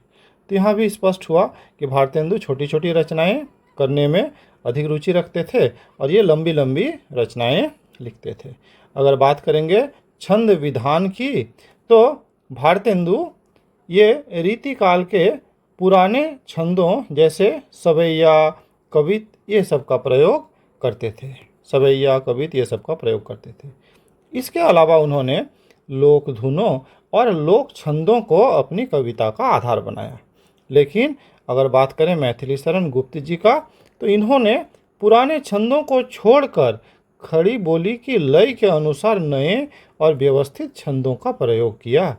तो यहाँ भी स्पष्ट हुआ कि भारतेंदु छोटी छोटी रचनाएं करने में अधिक रुचि रखते थे और ये लंबी लंबी रचनाएं लिखते थे। अगर बात करेंगे छंद विधान की, तो भारतेंदु ये रीतिकाल के पुराने छंदों जैसे सवैया, कवित ये सब का प्रयोग करते थे। सवैया, कवित ये सब का प्रयोग करते थे। इसके अलावा उन्होंने लोक धुनों और लोक छंदों को अपनी कविता का आधार बनाया। लेकिन अगर बात करें मैथिली शरण गुप्त जी का, तो इन्होंने पुराने छंदों को छोड़कर खड़ी बोली की लय के अनुसार नए और व्यवस्थित छंदों का प्रयोग किया।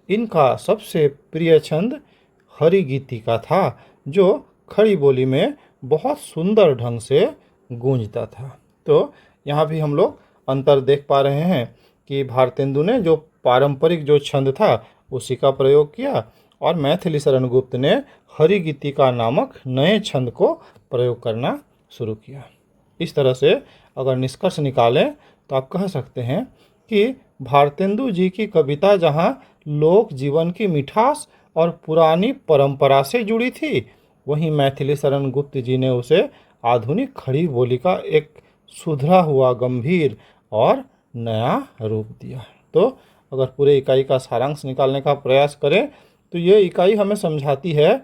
इनका सबसे प्रिय छंद हरिगीतिका था, जो खड़ी बोली में बहुत सुंदर ढंग से गूंजता था। तो यहाँ भी हम लोग अंतर देख पा रहे हैं कि भारतेंदु ने जो पारंपरिक जो छंद था उसी का प्रयोग किया, और मैथिली शरण गुप्त ने हरिगीतिका नामक नए छंद को प्रयोग करना शुरू किया। इस तरह से अगर निष्कर्ष निकालें, तो आप कह सकते हैं कि भारतेंदु जी की कविता जहाँ लोक जीवन की मिठास और पुरानी परंपरा से जुड़ी थी, वहीं मैथिली शरण गुप्त जी ने उसे आधुनिक खड़ी बोली का एक सुधरा हुआ, गंभीर और नया रूप दिया। तो अगर पूरे इकाई का सारांश निकालने का प्रयास करें, तो ये इकाई हमें समझाती है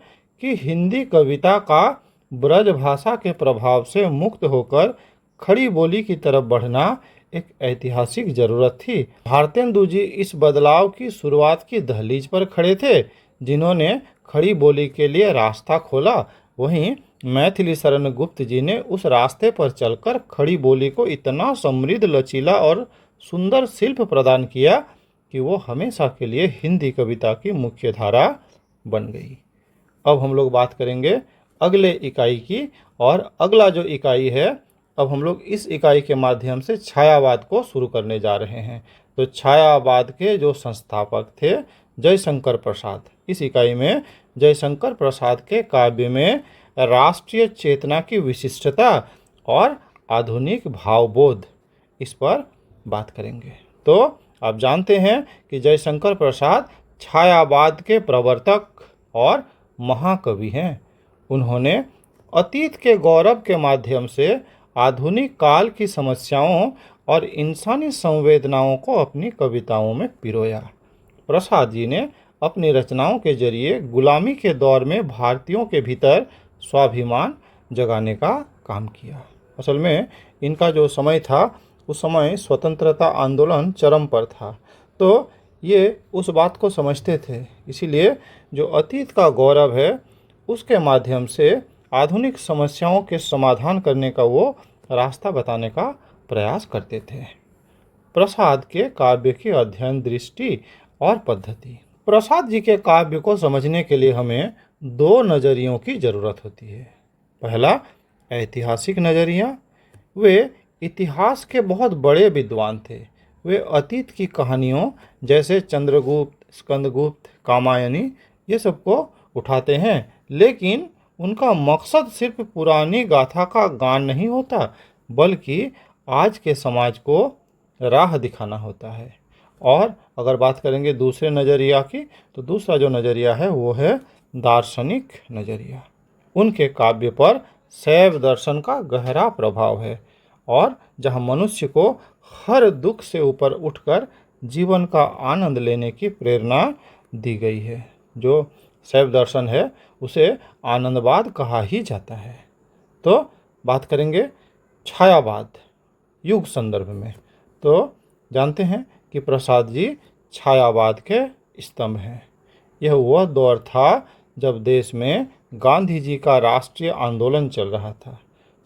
कि हिंदी कविता का ब्रज भाषा के प्रभाव से मुक्त होकर खड़ी बोली की तरफ बढ़ना एक ऐतिहासिक जरूरत थी। भारतेंदु जी इस बदलाव की शुरुआत की दहलीज पर खड़े थे, जिन्होंने खड़ी बोली के लिए रास्ता खोला। वहीं मैथिली शरण गुप्त जी ने उस रास्ते पर चलकर खड़ी बोली को इतना समृद्ध, लचीला और सुंदर शिल्प प्रदान किया कि वो हमेशा के लिए हिंदी कविता की मुख्य धारा बन गई। अब हम लोग बात करेंगे अगले इकाई की, और अगला जो इकाई है, अब हम लोग इस इकाई के माध्यम से छायावाद को शुरू करने जा रहे हैं। तो छायावाद के जो संस्थापक थे जयशंकर प्रसाद, इस इकाई में जयशंकर प्रसाद के काव्य में राष्ट्रीय चेतना की विशिष्टता और आधुनिक भावबोध, इस पर बात करेंगे। तो आप जानते हैं कि जयशंकर प्रसाद छायावाद के प्रवर्तक और महाकवि हैं। उन्होंने अतीत के गौरव के माध्यम से आधुनिक काल की समस्याओं और इंसानी संवेदनाओं को अपनी कविताओं में पिरोया। प्रसाद जी ने अपनी रचनाओं के जरिए गुलामी के दौर में भारतीयों के भीतर स्वाभिमान जगाने का काम किया। असल में इनका जो समय था उस समय स्वतंत्रता आंदोलन चरम पर था, तो ये उस बात को समझते थे। इसीलिए जो अतीत का गौरव है उसके माध्यम से आधुनिक समस्याओं के समाधान करने का वो रास्ता बताने का प्रयास करते थे। प्रसाद के काव्य की अध्ययन दृष्टि और पद्धति। प्रसाद जी के काव्य को समझने के लिए हमें दो नज़रियों की ज़रूरत होती है। पहला, ऐतिहासिक नज़रिया। वे इतिहास के बहुत बड़े विद्वान थे। वे अतीत की कहानियों जैसे चंद्रगुप्त, स्कंदगुप्त, कामायनी ये सब को उठाते हैं, लेकिन उनका मकसद सिर्फ पुरानी गाथा का गान नहीं होता, बल्कि आज के समाज को राह दिखाना होता है। और अगर बात करेंगे दूसरे नज़रिया की, तो दूसरा जो नज़रिया है वो है दार्शनिक नज़रिया। उनके काव्य पर शैव दर्शन का गहरा प्रभाव है और जहाँ मनुष्य को हर दुख से ऊपर उठकर जीवन का आनंद लेने की प्रेरणा दी गई है। जो शैव दर्शन है उसे आनंदवाद कहा ही जाता है। तो बात करेंगे छायावाद युग संदर्भ में, तो जानते हैं कि प्रसाद जी छायावाद के स्तंभ हैं। यह वह दौर था जब देश में गांधी जी का राष्ट्रीय आंदोलन चल रहा था।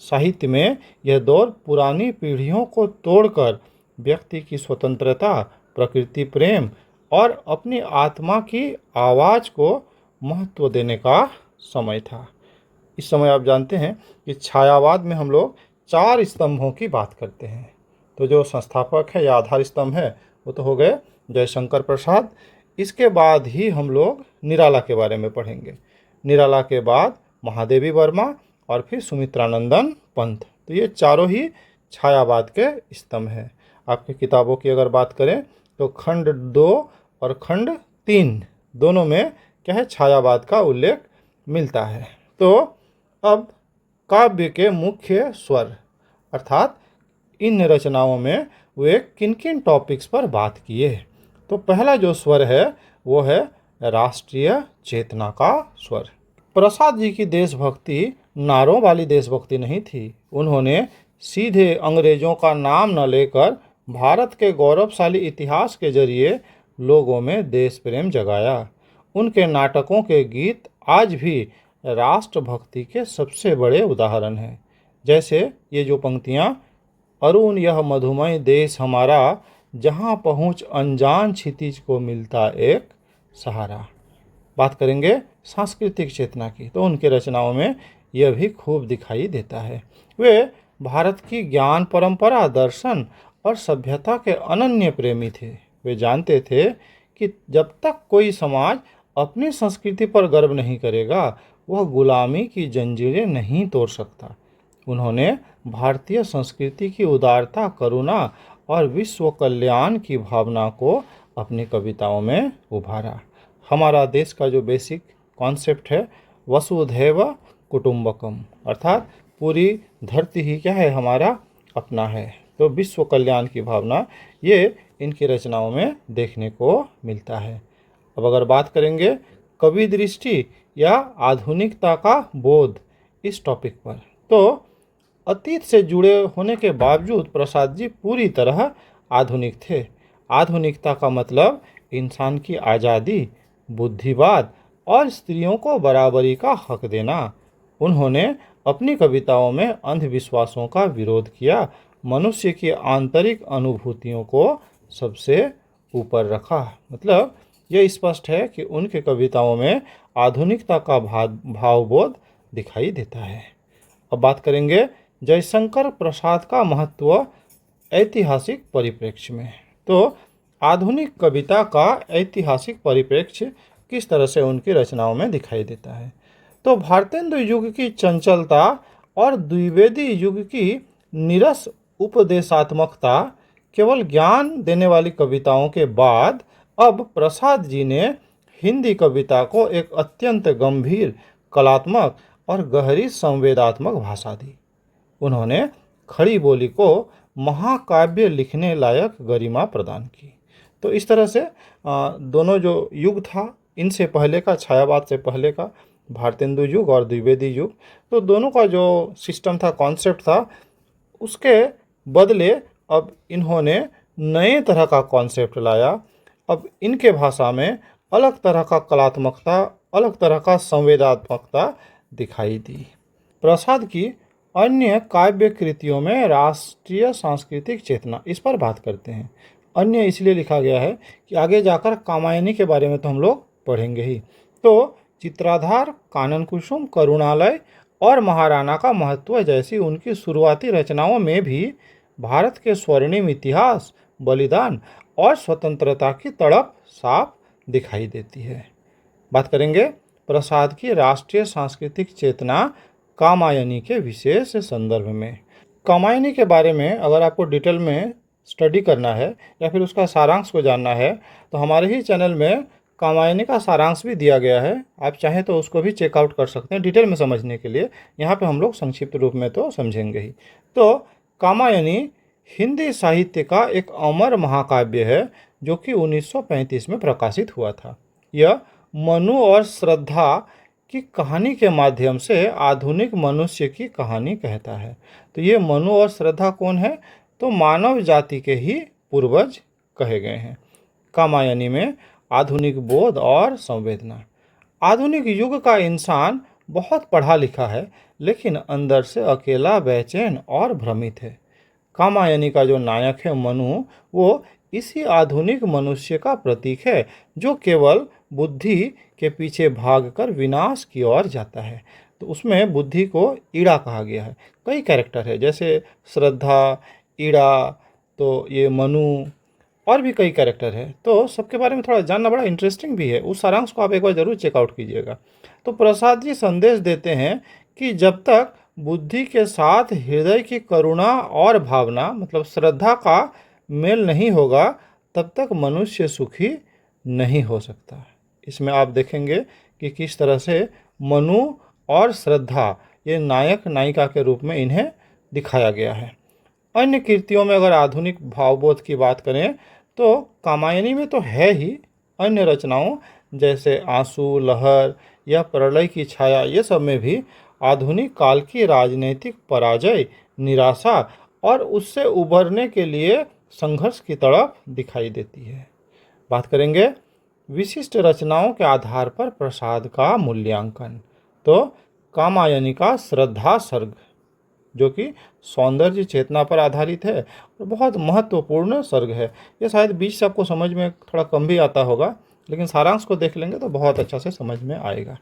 साहित्य में यह दौर पुरानी पीढ़ियों को तोड़कर व्यक्ति की स्वतंत्रता, प्रकृति प्रेम और अपनी आत्मा की आवाज़ को महत्व देने का समय था। इस समय आप जानते हैं कि छायावाद में हम लोग 4 स्तंभों की बात करते हैं। तो जो संस्थापक है या आधार स्तंभ है वो तो हो गए जयशंकर प्रसाद। इसके बाद ही हम लोग निराला के बारे में पढ़ेंगे। निराला के बाद महादेवी वर्मा और फिर सुमित्रानंदन पंत। तो ये चारों ही छायावाद के स्तंभ हैं। आपकी किताबों की अगर बात करें तो खंड 2 और खंड 3 दोनों में क्या है, छायावाद का उल्लेख मिलता है। तो अब काव्य के मुख्य स्वर अर्थात इन रचनाओं में वे किन किन टॉपिक्स पर बात किए। तो पहला जो स्वर है वो है राष्ट्रीय चेतना का स्वर। प्रसाद जी की देशभक्ति नारों वाली देशभक्ति नहीं थी। उन्होंने सीधे अंग्रेजों का नाम न लेकर भारत के गौरवशाली इतिहास के जरिए लोगों में देश प्रेम जगाया। उनके नाटकों के गीत आज भी राष्ट्रभक्ति के सबसे बड़े उदाहरण हैं। जैसे ये जो पंक्तियाँ, अरुण यह मधुमय देश हमारा, जहाँ पहुँच अनजान क्षितिज को मिलता एक सहारा। बात करेंगे सांस्कृतिक चेतना की, तो उनके रचनाओं में यह भी खूब दिखाई देता है। वे भारत की ज्ञान परंपरा, दर्शन और सभ्यता के अनन्य प्रेमी थे। वे जानते थे कि जब तक कोई समाज अपनी संस्कृति पर गर्व नहीं करेगा वह गुलामी की जंजीरें नहीं तोड़ सकता। उन्होंने भारतीय संस्कृति की उदारता, करुणा और विश्व कल्याण की भावना को अपनी कविताओं में उभारा। हमारा देश का जो बेसिक कॉन्सेप्ट है वसुधैव कुटुंबकम, अर्थात पूरी धरती ही क्या है, हमारा अपना है। तो विश्व कल्याण की भावना ये इनकी रचनाओं में देखने को मिलता है। अब अगर बात करेंगे कवि दृष्टि या आधुनिकता का बोध इस टॉपिक पर, तो अतीत से जुड़े होने के बावजूद प्रसाद जी पूरी तरह आधुनिक थे। आधुनिकता का मतलब इंसान की आज़ादी, बुद्धिवाद और स्त्रियों को बराबरी का हक देना। उन्होंने अपनी कविताओं में अंधविश्वासों का विरोध किया, मनुष्य की आंतरिक अनुभूतियों को सबसे ऊपर रखा। मतलब यह स्पष्ट है कि उनके कविताओं में आधुनिकता का भावबोध दिखाई देता है। अब बात करेंगे जयशंकर प्रसाद का महत्व ऐतिहासिक परिप्रेक्ष्य में। तो आधुनिक कविता का ऐतिहासिक परिप्रेक्ष्य किस तरह से उनकी रचनाओं में दिखाई देता है। तो भारतेंदु युग की चंचलता और द्विवेदी युग की नीरस उपदेशात्मकता, केवल ज्ञान देने वाली कविताओं के बाद अब प्रसाद जी ने हिंदी कविता को एक अत्यंत गंभीर, कलात्मक और गहरी संवेदात्मक भाषा दी। उन्होंने खड़ी बोली को महाकाव्य लिखने लायक गरिमा प्रदान की। तो इस तरह से दोनों जो युग था, इनसे पहले का, छायावाद से पहले का भारतेंदु युग और द्विवेदी युग, तो दोनों का जो सिस्टम था, कॉन्सेप्ट था, उसके बदले अब इन्होंने नए तरह का कॉन्सेप्ट लाया। अब इनके भाषा में अलग तरह का कलात्मकता, अलग तरह का संवेदनात्मकता दिखाई दी। प्रसाद की अन्य काव्य कृतियों में राष्ट्रीय सांस्कृतिक चेतना, इस पर बात करते हैं। अन्य इसलिए लिखा गया है कि आगे जाकर कामायनी के बारे में तो हम लोग पढ़ेंगे ही। तो चित्राधार, कानन कुसुम, करुणालय और महाराणा का महत्व जैसी उनकी शुरुआती रचनाओं में भी भारत के स्वर्णिम इतिहास, बलिदान और स्वतंत्रता की तड़प साफ दिखाई देती है। बात करेंगे प्रसाद की राष्ट्रीय सांस्कृतिक चेतना कामायनी के विशेष संदर्भ में। कामायनी के बारे में अगर आपको डिटेल में स्टडी करना है या फिर उसका सारांश को जानना है तो हमारे ही चैनल में कामायनी का सारांश भी दिया गया है। आप चाहें तो उसको भी चेकआउट कर सकते हैं डिटेल में समझने के लिए। यहाँ पे हम लोग संक्षिप्त रूप में तो समझेंगे ही। तो कामायनी हिंदी साहित्य का एक अमर महाकाव्य है जो कि 1935 में प्रकाशित हुआ था। यह मनु और श्रद्धा की कहानी के माध्यम से आधुनिक मनुष्य की कहानी कहता है। तो ये मनु और श्रद्धा कौन है? तो मानव जाति के ही पूर्वज कहे गए हैं। कामायनी में आधुनिक बोध और संवेदना। आधुनिक युग का इंसान बहुत पढ़ा लिखा है लेकिन अंदर से अकेला, बेचैन और भ्रमित है। कामायनी का जो नायक है मनु, वो इसी आधुनिक मनुष्य का प्रतीक है जो केवल बुद्धि के पीछे भागकर विनाश की ओर जाता है। तो उसमें बुद्धि को ईड़ा कहा गया है। कई कैरेक्टर है जैसे श्रद्धा, ईड़ा, तो ये मनु और भी कई कैरेक्टर है। तो सबके बारे में थोड़ा जानना बड़ा इंटरेस्टिंग भी है। उस सारांश को आप एक बार जरूर चेकआउट कीजिएगा। तो प्रसाद जी संदेश देते हैं कि जब तक बुद्धि के साथ हृदय की करुणा और भावना मतलब श्रद्धा का मेल नहीं होगा तब तक मनुष्य सुखी नहीं हो सकता। इसमें आप देखेंगे कि किस तरह से मनु और श्रद्धा ये नायक नायिका के रूप में इन्हें दिखाया गया है। अन्य कृतियों में अगर आधुनिक भावबोध की बात करें तो कामायनी में तो है ही। अन्य रचनाओं जैसे आंसू, लहर या प्रलय की छाया, ये सब में भी आधुनिक काल की राजनीतिक पराजय, निराशा और उससे उबरने के लिए संघर्ष की तड़प दिखाई देती है। बात करेंगे विशिष्ट रचनाओं के आधार पर प्रसाद का मूल्यांकन। तो कामायनी का श्रद्धा सर्ग जो कि सौंदर्य चेतना पर आधारित है और बहुत महत्वपूर्ण सर्ग है। ये शायद बीच से आपको समझ में थोड़ा कम भी आता होगा लेकिन सारांश को देख लेंगे तो बहुत अच्छा से समझ में आएगा।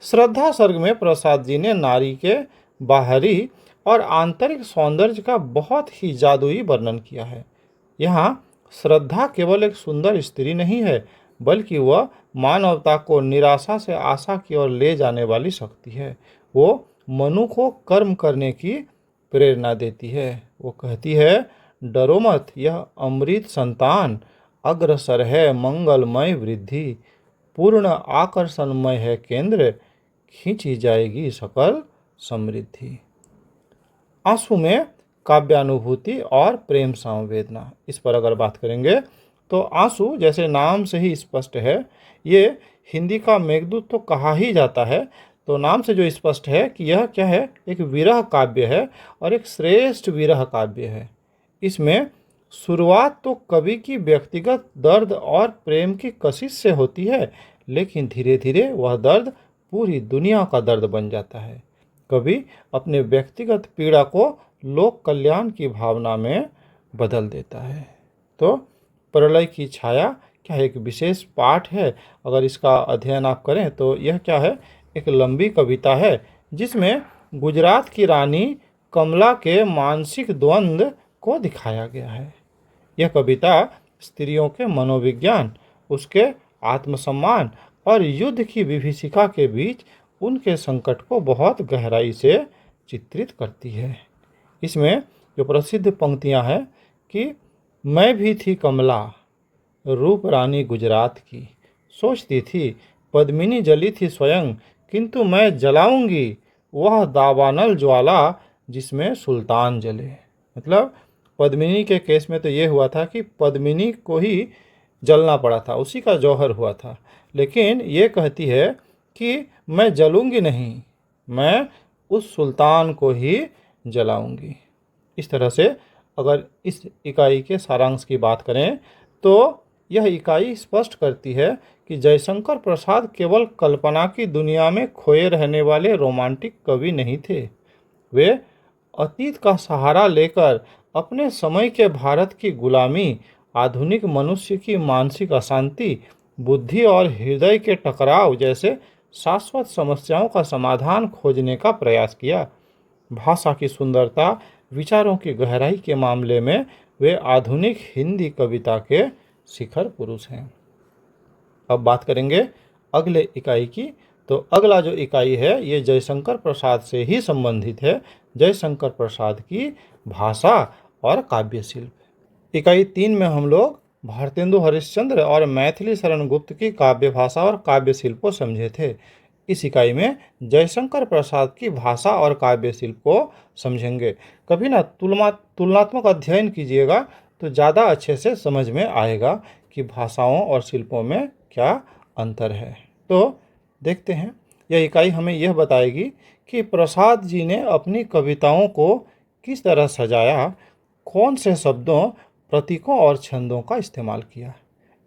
श्रद्धा सर्ग में प्रसाद जी ने नारी के बाहरी और आंतरिक सौंदर्य का बहुत ही जादुई वर्णन किया है। यहाँ श्रद्धा केवल एक सुंदर स्त्री नहीं है बल्कि वह मानवता को निराशा से आशा की ओर ले जाने वाली शक्ति है। वो मनु को कर्म करने की प्रेरणा देती है। वो कहती है, डरो मत, यह अमृत संतान अग्रसर है मंगलमय वृद्धि, पूर्ण आकर्षणमय है केंद्र, खींची जाएगी सकल समृद्धि। आंसू में काव्यानुभूति और प्रेम संवेदना, इस पर अगर बात करेंगे तो आंसू जैसे नाम से ही स्पष्ट है, ये हिंदी का मेघदूत तो कहा ही जाता है। तो नाम से जो स्पष्ट है कि यह क्या है, एक विरह काव्य है और एक श्रेष्ठ विरह काव्य है। इसमें शुरुआत तो कवि की व्यक्तिगत दर्द और प्रेम की कशिश से होती है लेकिन धीरे धीरे वह दर्द पूरी दुनिया का दर्द बन जाता है। कवि अपने व्यक्तिगत पीड़ा को लोक कल्याण की भावना में बदल देता है। तो प्रलय की छाया क्या एक विशेष पाठ है। अगर इसका अध्ययन आप करें तो यह क्या है, एक लंबी कविता है जिसमें गुजरात की रानी कमला के मानसिक द्वंद्व को दिखाया गया है। यह कविता स्त्रियों के मनोविज्ञान, उसके आत्मसम्मान और युद्ध की विभीषिका के बीच उनके संकट को बहुत गहराई से चित्रित करती है। इसमें जो प्रसिद्ध पंक्तियां हैं कि मैं भी थी कमला, रूप रानी गुजरात की, सोचती थी पद्मिनी जली थी स्वयं, किंतु मैं जलाऊंगी वह दावानल ज्वाला जिसमें सुल्तान जले। मतलब पद्मिनी के केस में तो ये हुआ था कि पद्मिनी को ही जलना पड़ा था, उसी का जौहर हुआ था। लेकिन ये कहती है कि मैं जलूंगी नहीं, मैं उस सुल्तान को ही जलाऊंगी। इस तरह से अगर इस इकाई के सारांश की बात करें तो यह इकाई स्पष्ट करती है कि जयशंकर प्रसाद केवल कल्पना की दुनिया में खोए रहने वाले रोमांटिक कवि नहीं थे। वे अतीत का सहारा लेकर अपने समय के भारत की गुलामी, आधुनिक मनुष्य की मानसिक अशांति, बुद्धि और हृदय के टकराव जैसे शाश्वत समस्याओं का समाधान खोजने का प्रयास किया। भाषा की सुंदरता, विचारों की गहराई के मामले में वे आधुनिक हिंदी कविता के शिखर पुरुष हैं। अब बात करेंगे अगले इकाई की। तो अगला जो इकाई है ये जयशंकर प्रसाद से ही संबंधित है। जयशंकर प्रसाद की भाषा और काव्य शिल्प। इकाई 3 में हम लोग भारतेंदु हरिश्चंद्र और मैथिली शरण गुप्त की काव्य भाषा और काव्य शिल्प को समझे थे। इस इकाई में जयशंकर प्रसाद की भाषा और काव्य शिल्प को समझेंगे। कभी ना तुलनात्मक अध्ययन कीजिएगा तो ज़्यादा अच्छे से समझ में आएगा कि भाषाओं और शिल्पों में क्या अंतर है। तो देखते हैं, यह इकाई हमें यह बताएगी कि प्रसाद जी ने अपनी कविताओं को किस तरह सजाया, कौन से शब्दों, प्रतीकों और छंदों का इस्तेमाल किया।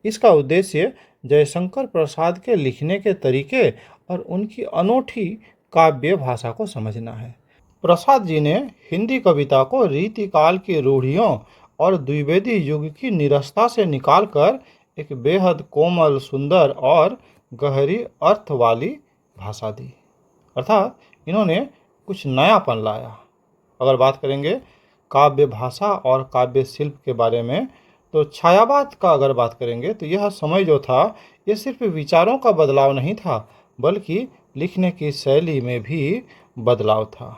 इसका उद्देश्य जयशंकर प्रसाद के लिखने के तरीके और उनकी अनोखी काव्य भाषा को समझना है। प्रसाद जी ने हिंदी कविता को रीतिकाल की रूढ़ियों और द्विवेदी युग की निरस्ता से निकालकर एक बेहद कोमल, सुंदर और गहरी अर्थ वाली भाषा दी। अर्थात इन्होंने कुछ नयापन लाया। अगर बात करेंगे काव्य भाषा और काव्य शिल्प के बारे में तो छायावाद का अगर बात करेंगे तो यह समय जो था ये सिर्फ विचारों का बदलाव नहीं था बल्कि लिखने की शैली में भी बदलाव था।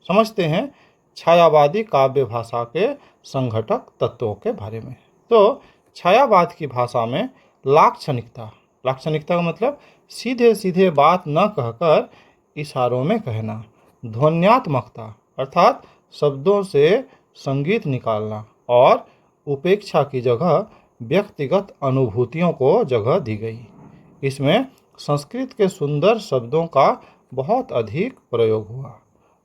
समझते हैं छायावादी काव्य भाषा के संघटक तत्वों के बारे में। तो छायावाद की भाषा में लाक्षणिकता का मतलब सीधे सीधे बात न कहकर इशारों में कहना, ध्वन्यात्मकता अर्थात शब्दों से संगीत निकालना और उपेक्षा की जगह व्यक्तिगत अनुभूतियों को जगह दी गई। इसमें संस्कृत के सुंदर शब्दों का बहुत अधिक प्रयोग हुआ।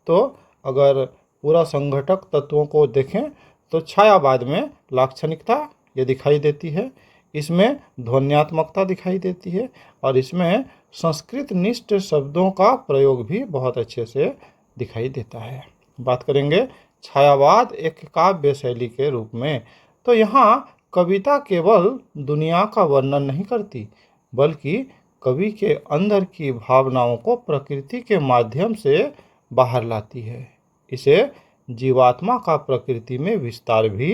तो अगर पूरा संघटक तत्वों को देखें तो छायावाद में लाक्षणिकता ये दिखाई देती है, इसमें ध्वन्यात्मकता दिखाई देती है और इसमें संस्कृत निष्ठ शब्दों का प्रयोग भी बहुत अच्छे से दिखाई देता है। बात करेंगे छायावाद एक काव्य शैली के रूप में तो यहाँ कविता केवल दुनिया का वर्णन नहीं करती बल्कि कवि के अंदर की भावनाओं को प्रकृति के माध्यम से बाहर लाती है। इसे जीवात्मा का प्रकृति में विस्तार भी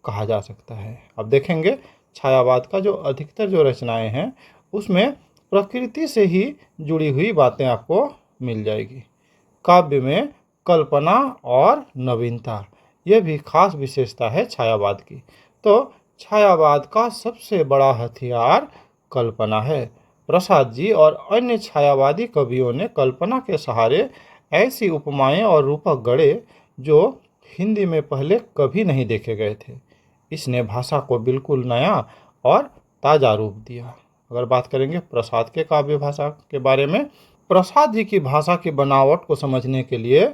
कहा जा सकता है। अब देखेंगे छायावाद का जो अधिकतर जो रचनाएं हैं उसमें प्रकृति से ही जुड़ी हुई बातें आपको मिल जाएगी। काव्य में कल्पना और नवीनता यह भी खास विशेषता है छायावाद की। तो छायावाद का सबसे बड़ा हथियार कल्पना है। प्रसाद जी और अन्य छायावादी कवियों ने कल्पना के सहारे ऐसी उपमाएं और रूपक गढ़े जो हिंदी में पहले कभी नहीं देखे गए थे। इसने भाषा को बिल्कुल नया और ताज़ा रूप दिया। अगर बात करेंगे प्रसाद के काव्य भाषा के बारे में, प्रसाद जी की भाषा की बनावट को समझने के लिए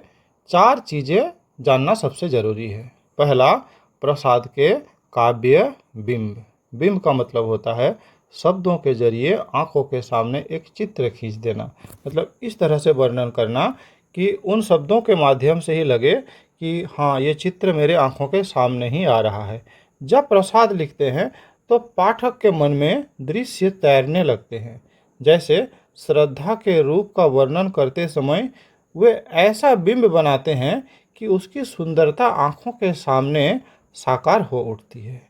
4 चीज़ें जानना सबसे ज़रूरी है। पहला, प्रसाद के काव्य बिंब। बिंब का मतलब होता है शब्दों के जरिए आंखों के सामने एक चित्र खींच देना, मतलब इस तरह से वर्णन करना कि उन शब्दों के माध्यम से ही लगे कि हाँ ये चित्र मेरे आंखों के सामने ही आ रहा है। जब प्रसाद लिखते हैं तो पाठक के मन में दृश्य तैरने लगते हैं। जैसे श्रद्धा के रूप का वर्णन करते समय वे ऐसा बिंब बनाते हैं कि उसकी सुंदरता आंखों के सामने साकार हो उठती है।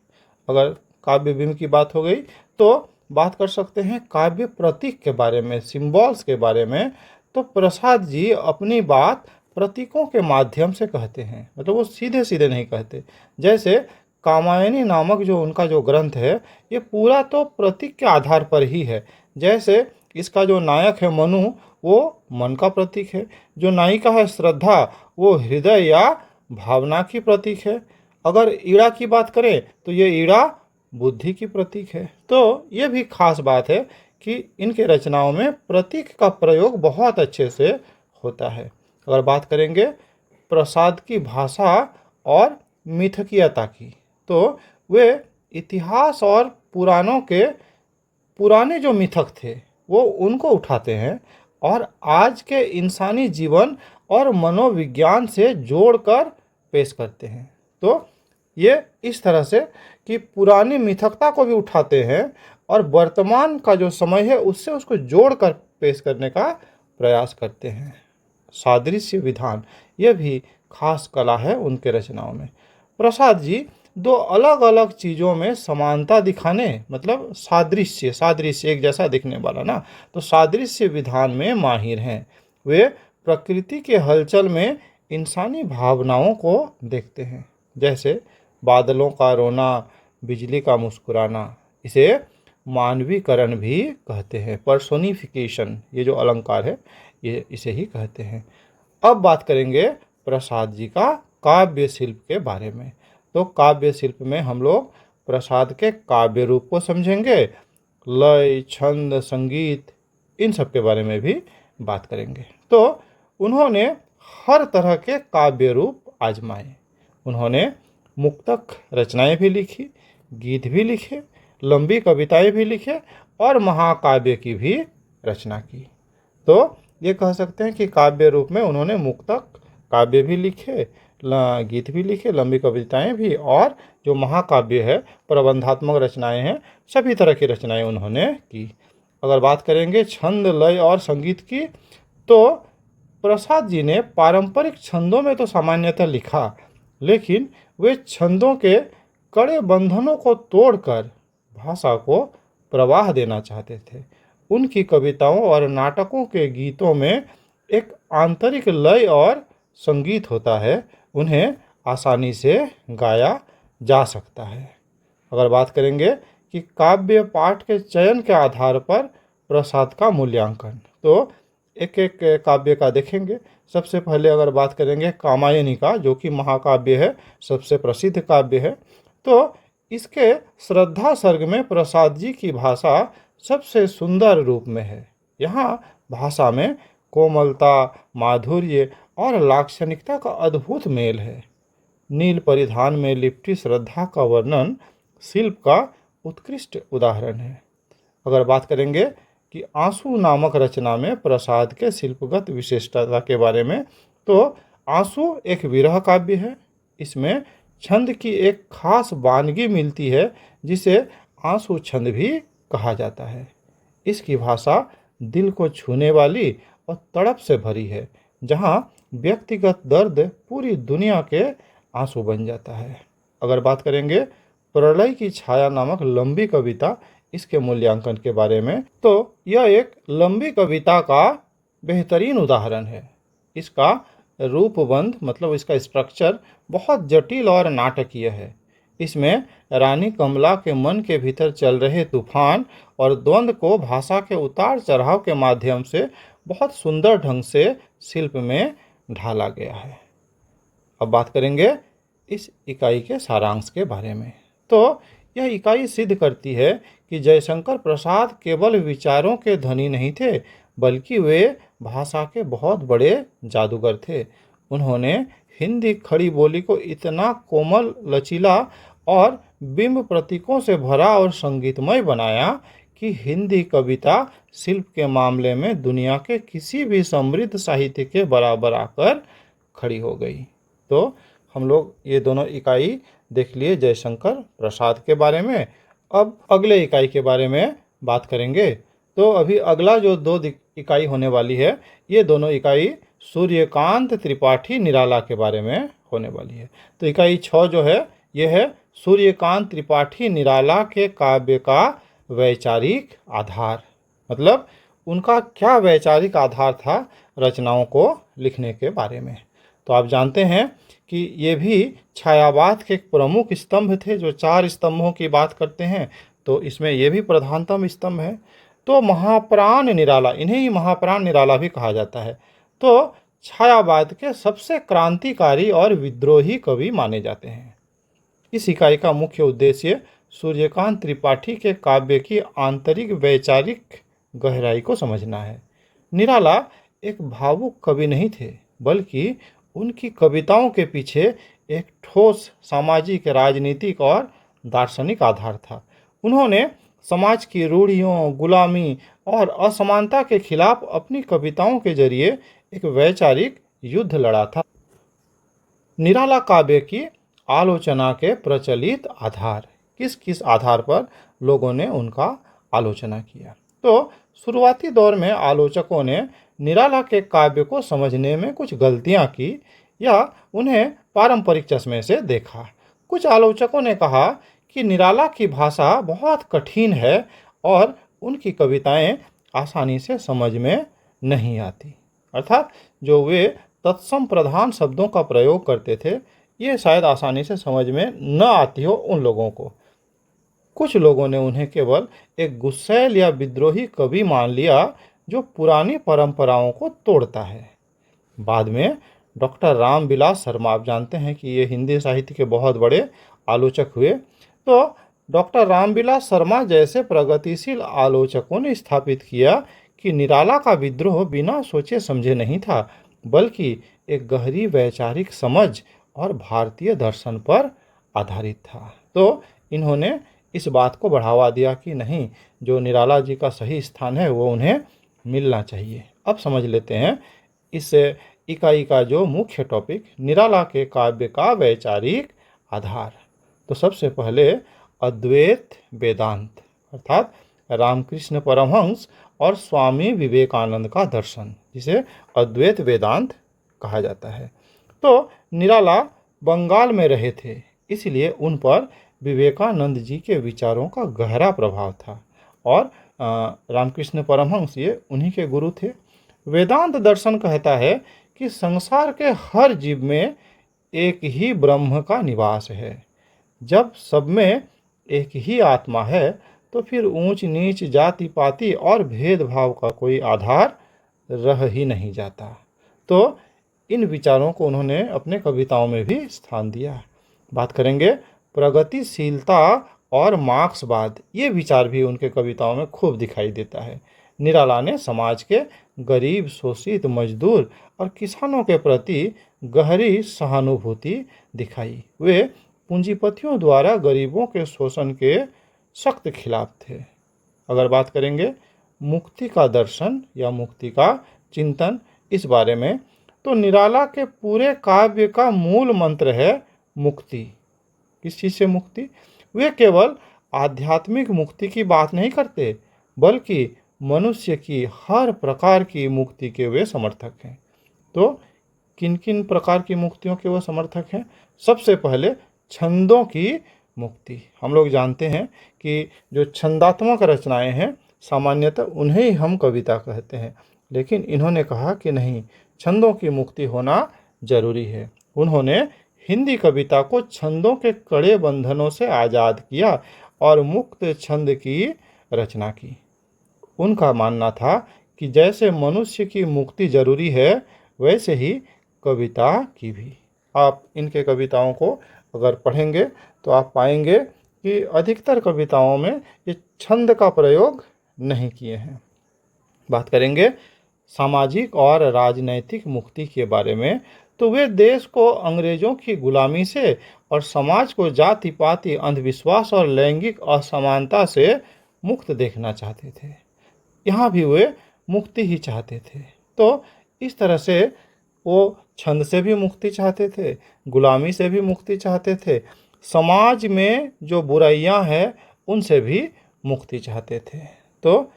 अगर काव्य बिंब की बात हो गई तो बात कर सकते हैं काव्य प्रतीक के बारे में, सिंबल्स के बारे में। तो प्रसाद जी अपनी बात प्रतीकों के माध्यम से कहते हैं, मतलब वो सीधे सीधे नहीं कहते। जैसे कामायनी नामक जो उनका जो ग्रंथ है ये पूरा तो प्रतीक के आधार पर ही है। जैसे इसका जो नायक है मनु वो मन का प्रतीक है, जो नायिका है श्रद्धा वो हृदय या भावना की प्रतीक है। अगर ईड़ा की बात करें तो ये ईड़ा बुद्धि की प्रतीक है। तो ये भी खास बात है कि इनके रचनाओं में प्रतीक का प्रयोग बहुत अच्छे से होता है। अगर बात करेंगे प्रसाद की भाषा और मिथकीयता की। तो वे इतिहास और पुराने जो मिथक थे वो उनको उठाते हैं और आज के इंसानी जीवन और मनोविज्ञान से जोड़कर पेश करते हैं। तो ये इस तरह से कि पुरानी मिथकता को भी उठाते हैं और वर्तमान का जो समय है उससे उसको जोड़कर पेश करने का प्रयास करते हैं। सादृश्य विधान यह भी खास कला है उनके रचनाओं में। प्रसाद जी दो अलग अलग चीज़ों में समानता दिखाने, मतलब सादृश्य सादृश्य एक जैसा दिखने वाला ना, तो सादृश्य विधान में माहिर हैं। वे प्रकृति के हलचल में इंसानी भावनाओं को देखते हैं, जैसे बादलों का रोना, बिजली का मुस्कुराना। इसे मानवीकरण भी कहते हैं, पर्सोनिफिकेशन, ये जो अलंकार है ये इसे ही कहते हैं। अब बात करेंगे प्रसाद जी का काव्य शिल्प के बारे में। तो काव्य शिल्प में हम लोग प्रसाद के काव्य रूप को समझेंगे, लय, छंद, संगीत, इन सब के बारे में भी बात करेंगे। तो उन्होंने हर तरह के काव्य रूप आजमाए। उन्होंने मुक्तक रचनाएं भी लिखी, गीत भी लिखे, लंबी कविताएं भी लिखे और महाकाव्य की भी रचना की। तो ये कह सकते हैं कि काव्य रूप में उन्होंने मुक्तक काव्य भी लिखे, गीत भी लिखे, लंबी कविताएं भी, और जो महाकाव्य है, प्रबंधात्मक रचनाएं हैं, सभी तरह की रचनाएं उन्होंने की। अगर बात करेंगे छंद, लय और संगीत की, तो प्रसाद जी ने पारंपरिक छंदों में तो सामान्यतः लिखा, लेकिन वे छंदों के कड़े बंधनों को तोड़कर भाषा को प्रवाह देना चाहते थे। उनकी कविताओं और नाटकों के गीतों में एक आंतरिक लय और संगीत होता है, उन्हें आसानी से गाया जा सकता है। अगर बात करेंगे कि काव्य पाठ के चयन के आधार पर प्रसाद का मूल्यांकन, तो एक एक काव्य का देखेंगे। सबसे पहले अगर बात करेंगे कामायनी का, जो कि महाकाव्य है, सबसे प्रसिद्ध काव्य है, तो इसके श्रद्धा सर्ग में प्रसाद जी की भाषा सबसे सुंदर रूप में है। यहाँ भाषा में कोमलता, माधुर्य और लाक्षणिकता का अद्भुत मेल है। नील परिधान में लिपटी श्रद्धा का वर्णन शिल्प का उत्कृष्ट उदाहरण है। अगर बात करेंगे कि आंसू नामक रचना में प्रसाद के शिल्पगत विशेषता के बारे में, तो आंसू एक विरह काव्य है। इसमें छंद की एक खास वानगी मिलती है जिसे आंसू छंद भी कहा जाता है। इसकी भाषा दिल को छूने वाली और तड़प से भरी है, जहाँ व्यक्तिगत दर्द पूरी दुनिया के आंसू बन जाता है। अगर बात करेंगे प्रलय की छाया नामक लंबी कविता, इसके मूल्यांकन के बारे में, तो यह एक लंबी कविता का बेहतरीन उदाहरण है। इसका रूपबंध, मतलब इसका स्ट्रक्चर बहुत जटिल और नाटकीय है। इसमें रानी कमला के मन के भीतर चल रहे तूफान और द्वंद्व को भाषा के उतार चढ़ाव के माध्यम से बहुत सुंदर ढंग से शिल्प में ढाला गया है। अब बात करेंगे इस इकाई के सारांश के बारे में। तो यह इकाई सिद्ध करती है कि जयशंकर प्रसाद केवल विचारों के धनी नहीं थे, बल्कि वे भाषा के बहुत बड़े जादूगर थे। उन्होंने हिंदी खड़ी बोली को इतना कोमल, लचीला और बिंब प्रतीकों से भरा और संगीतमय बनाया कि हिंदी कविता शिल्प के मामले में दुनिया के किसी भी समृद्ध साहित्य के बराबर आकर खड़ी हो गई। तो हम लोग ये दोनों इकाई देख लिए जयशंकर प्रसाद के बारे में। अब अगले इकाई के बारे में बात करेंगे। तो अभी अगला जो दो इकाई होने वाली है, ये दोनों इकाई सूर्यकांत त्रिपाठी निराला के बारे में होने वाली है। तो इकाई 6 जो है, ये है सूर्यकांत त्रिपाठी निराला के काव्य का वैचारिक आधार, मतलब उनका क्या वैचारिक आधार था रचनाओं को लिखने के बारे में। तो आप जानते हैं कि ये भी छायावाद के एक प्रमुख स्तंभ थे, जो 4 स्तंभों की बात करते हैं, तो इसमें ये भी प्रधानतम स्तंभ है। तो महाप्राण निराला, इन्हें ही महाप्राण निराला भी कहा जाता है, तो छायावाद के सबसे क्रांतिकारी और विद्रोही कवि माने जाते हैं। इस इकाई का मुख्य उद्देश्य सूर्यकांत त्रिपाठी के काव्य की आंतरिक वैचारिक गहराई को समझना है। निराला एक भावुक कवि नहीं थे, बल्कि उनकी कविताओं के पीछे एक ठोस सामाजिक, राजनीतिक और दार्शनिक आधार था। उन्होंने समाज की रूढ़ियों, गुलामी और असमानता के खिलाफ अपनी कविताओं के जरिए एक वैचारिक युद्ध लड़ा था। निराला काव्य की आलोचना के प्रचलित आधार, किस किस आधार पर लोगों ने उनका आलोचना किया? तो शुरुआती दौर में आलोचकों ने निराला के काव्य को समझने में कुछ गलतियां की या उन्हें पारंपरिक चश्मे से देखा। कुछ आलोचकों ने कहा कि निराला की भाषा बहुत कठिन है और उनकी कविताएं आसानी से समझ में नहीं आती। अर्थात जो वे तत्सम प्रधान शब्दों का प्रयोग करते थे, ये शायद आसानी से समझ में न आती हो उन लोगों को। कुछ लोगों ने उन्हें केवल एक गुस्सैल या विद्रोही कवि मान लिया जो पुरानी परंपराओं को तोड़ता है। बाद में डॉक्टर रामविलास शर्मा, आप जानते हैं कि ये हिंदी साहित्य के बहुत बड़े आलोचक हुए, तो डॉक्टर रामविलास शर्मा जैसे प्रगतिशील आलोचकों ने स्थापित किया कि निराला का विद्रोह बिना सोचे समझे नहीं था, बल्कि एक गहरी वैचारिक समझ और भारतीय दर्शन पर आधारित था। तो इन्होंने इस बात को बढ़ावा दिया कि नहीं, जो निराला जी का सही स्थान है वो उन्हें मिलना चाहिए। अब समझ लेते हैं इस इकाई का जो मुख्य टॉपिक, निराला के काव्य का वैचारिक आधार। तो सबसे पहले अद्वैत वेदांत, अर्थात रामकृष्ण परमहंस और स्वामी विवेकानंद का दर्शन, जिसे अद्वैत वेदांत कहा जाता है। तो निराला बंगाल में रहे थे, इसलिए उन पर विवेकानंद जी के विचारों का गहरा प्रभाव था और रामकृष्ण परमहंस ये उन्हीं के गुरु थे। वेदांत दर्शन कहता है कि संसार के हर जीव में एक ही ब्रह्म का निवास है। जब सब में एक ही आत्मा है तो फिर ऊंच नीच, जाति पाति और भेदभाव का कोई आधार रह ही नहीं जाता। तो इन विचारों को उन्होंने अपने कविताओं में भी स्थान दिया। बात करेंगे प्रगतिशीलता और मार्क्सवाद, ये विचार भी उनके कविताओं में खूब दिखाई देता है। निराला ने समाज के गरीब, शोषित, मजदूर और किसानों के प्रति गहरी सहानुभूति दिखाई। वे पूंजीपतियों द्वारा गरीबों के शोषण के सख्त खिलाफ थे। अगर बात करेंगे मुक्ति का दर्शन या मुक्ति का चिंतन, इस बारे में, तो निराला के पूरे काव्य का मूल मंत्र है मुक्ति। किस चीज़ से मुक्ति? वे केवल आध्यात्मिक मुक्ति की बात नहीं करते, बल्कि मनुष्य की हर प्रकार की मुक्ति के वे समर्थक हैं। तो किन किन प्रकार की मुक्तियों के वो समर्थक हैं? सबसे पहले छंदों की मुक्ति। हम लोग जानते हैं कि जो छंदात्मक रचनाएं हैं, सामान्यतः उन्हें ही हम कविता कहते हैं, लेकिन इन्होंने कहा कि नहीं, छंदों की मुक्ति होना जरूरी है। उन्होंने हिंदी कविता को छंदों के कड़े बंधनों से आज़ाद किया और मुक्त छंद की रचना की। उनका मानना था कि जैसे मनुष्य की मुक्ति जरूरी है, वैसे ही कविता की भी। आप इनके कविताओं को अगर पढ़ेंगे तो आप पाएंगे कि अधिकतर कविताओं में ये छंद का प्रयोग नहीं किए हैं। बात करेंगे सामाजिक और राजनैतिक मुक्ति के बारे में, तो वे देश को अंग्रेजों की गुलामी से और समाज को जाति पाति, अंधविश्वास और लैंगिक असमानता से मुक्त देखना चाहते थे। यहाँ भी वे मुक्ति ही चाहते थे। तो इस तरह से वो छंद से भी मुक्ति चाहते थे, गुलामी से भी मुक्ति चाहते थे, समाज में जो बुराइयां हैं उनसे भी मुक्ति चाहते थे। तो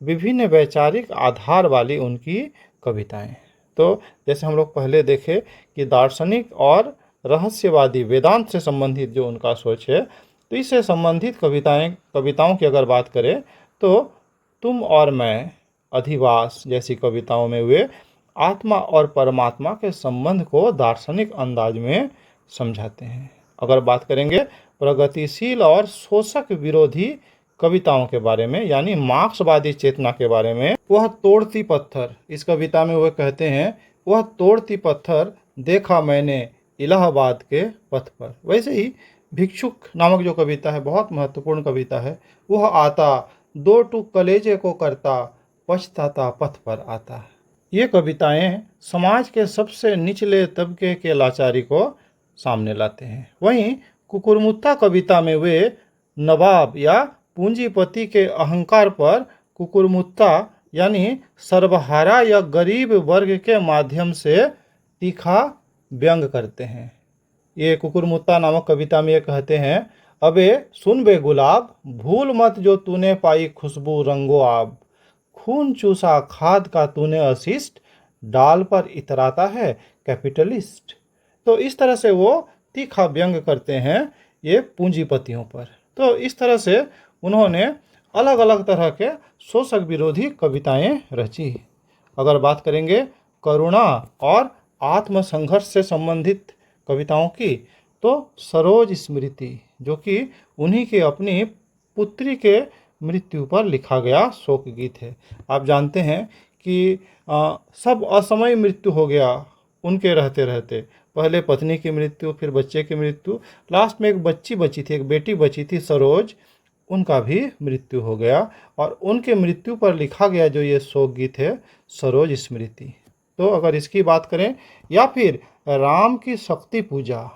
विभिन्न वैचारिक आधार वाली उनकी कविताएं। तो जैसे हम लोग पहले देखे कि दार्शनिक और रहस्यवादी, वेदांत से संबंधित जो उनका सोच है, तो इससे संबंधित कविताओं की अगर बात करें तो तुम और मैं, अधिवास जैसी कविताओं में वे आत्मा और परमात्मा के संबंध को दार्शनिक अंदाज में समझाते हैं। अगर बात करेंगे प्रगतिशील और शोषक विरोधी कविताओं के बारे में, यानी मार्क्सवादी चेतना के बारे में, वह तोड़ती पत्थर, इस कविता में वह कहते हैं, वह तोड़ती पत्थर देखा मैंने इलाहाबाद के पथ पर। वैसे ही भिक्षुक नामक जो कविता है, बहुत महत्वपूर्ण कविता है। वह आता दो टूक कलेजे को करता, पछताता पथ पर आता। ये कविताएं समाज के सबसे निचले तबके के लाचारी को सामने लाते हैं। वहीं कुकुरमुत्ता कविता में वे नवाब या पूंजीपति के अहंकार पर कुकुरमुत्ता यानी सर्वहारा या गरीब वर्ग के माध्यम से तीखा व्यंग करते हैं। ये कुकुरमुत्ता नामक कविता में ये कहते हैं, अबे सुन बे गुलाब, भूल मत जो तूने पाई खुशबू रंगो आब, खून चूसा खाद का तूने अशिष्ट, डाल पर इतराता है कैपिटलिस्ट। तो इस तरह से वो तीखा व्यंग करते हैं ये पूंजीपतियों पर। तो इस तरह से उन्होंने अलग अलग तरह के शोषक विरोधी कविताएं रची। अगर बात करेंगे करुणा और आत्मसंघर्ष से संबंधित कविताओं की, तो सरोज स्मृति जो कि उन्हीं के अपनी पुत्री के मृत्यु पर लिखा गया शोक गीत है। आप जानते हैं कि सब असमय मृत्यु हो गया उनके रहते रहते। पहले पत्नी की मृत्यु, फिर बच्चे की मृत्यु, लास्ट में एक बच्ची बची थी, एक बेटी बची थी सरोज, उनका भी मृत्यु हो गया। और उनके मृत्यु पर लिखा गया जो ये शोक गीत है सरोज स्मृति। तो अगर इसकी बात करें, या फिर राम की शक्ति पूजा,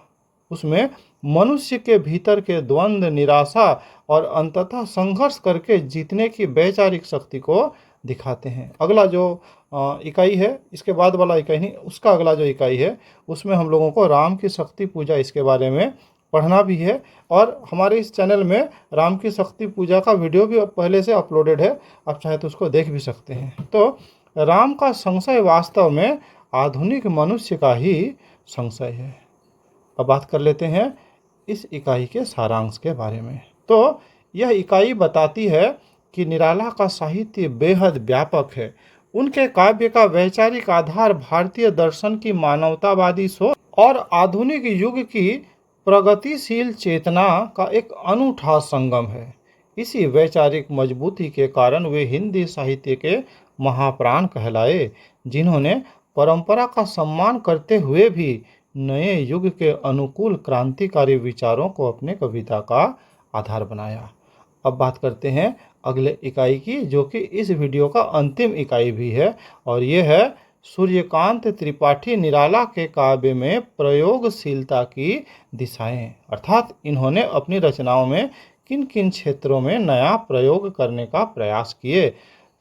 उसमें मनुष्य के भीतर के द्वंद्व, निराशा और अंततः संघर्ष करके जीतने की वैचारिक शक्ति को दिखाते हैं। अगला जो इकाई है, इसके बाद वाला इकाई नहीं, उसका अगला जो इकाई है, उसमें हम लोगों को राम की शक्ति पूजा इसके बारे में पढ़ना भी है। और हमारे इस चैनल में राम की शक्ति पूजा का वीडियो भी पहले से अपलोडेड है, आप चाहे तो उसको देख भी सकते हैं। तो राम का संशय वास्तव में आधुनिक मनुष्य का ही संशय है। अब बात कर लेते हैं इस इकाई के सारांश के बारे में। तो यह इकाई बताती है कि निराला का साहित्य बेहद व्यापक है। उनके काव्य का वैचारिक आधार भारतीय दर्शन की मानवतावादी सोच और आधुनिक युग की प्रगतिशील चेतना का एक अनूठा संगम है। इसी वैचारिक मजबूती के कारण वे हिंदी साहित्य के महाप्राण कहलाए, जिन्होंने परंपरा का सम्मान करते हुए भी नए युग के अनुकूल क्रांतिकारी विचारों को अपने कविता का आधार बनाया। अब बात करते हैं अगले इकाई की, जो कि इस वीडियो का अंतिम इकाई भी है, और ये है सूर्यकांत त्रिपाठी निराला के काव्य में प्रयोगशीलता की दिशाएं। अर्थात इन्होंने अपनी रचनाओं में किन किन क्षेत्रों में नया प्रयोग करने का प्रयास किए।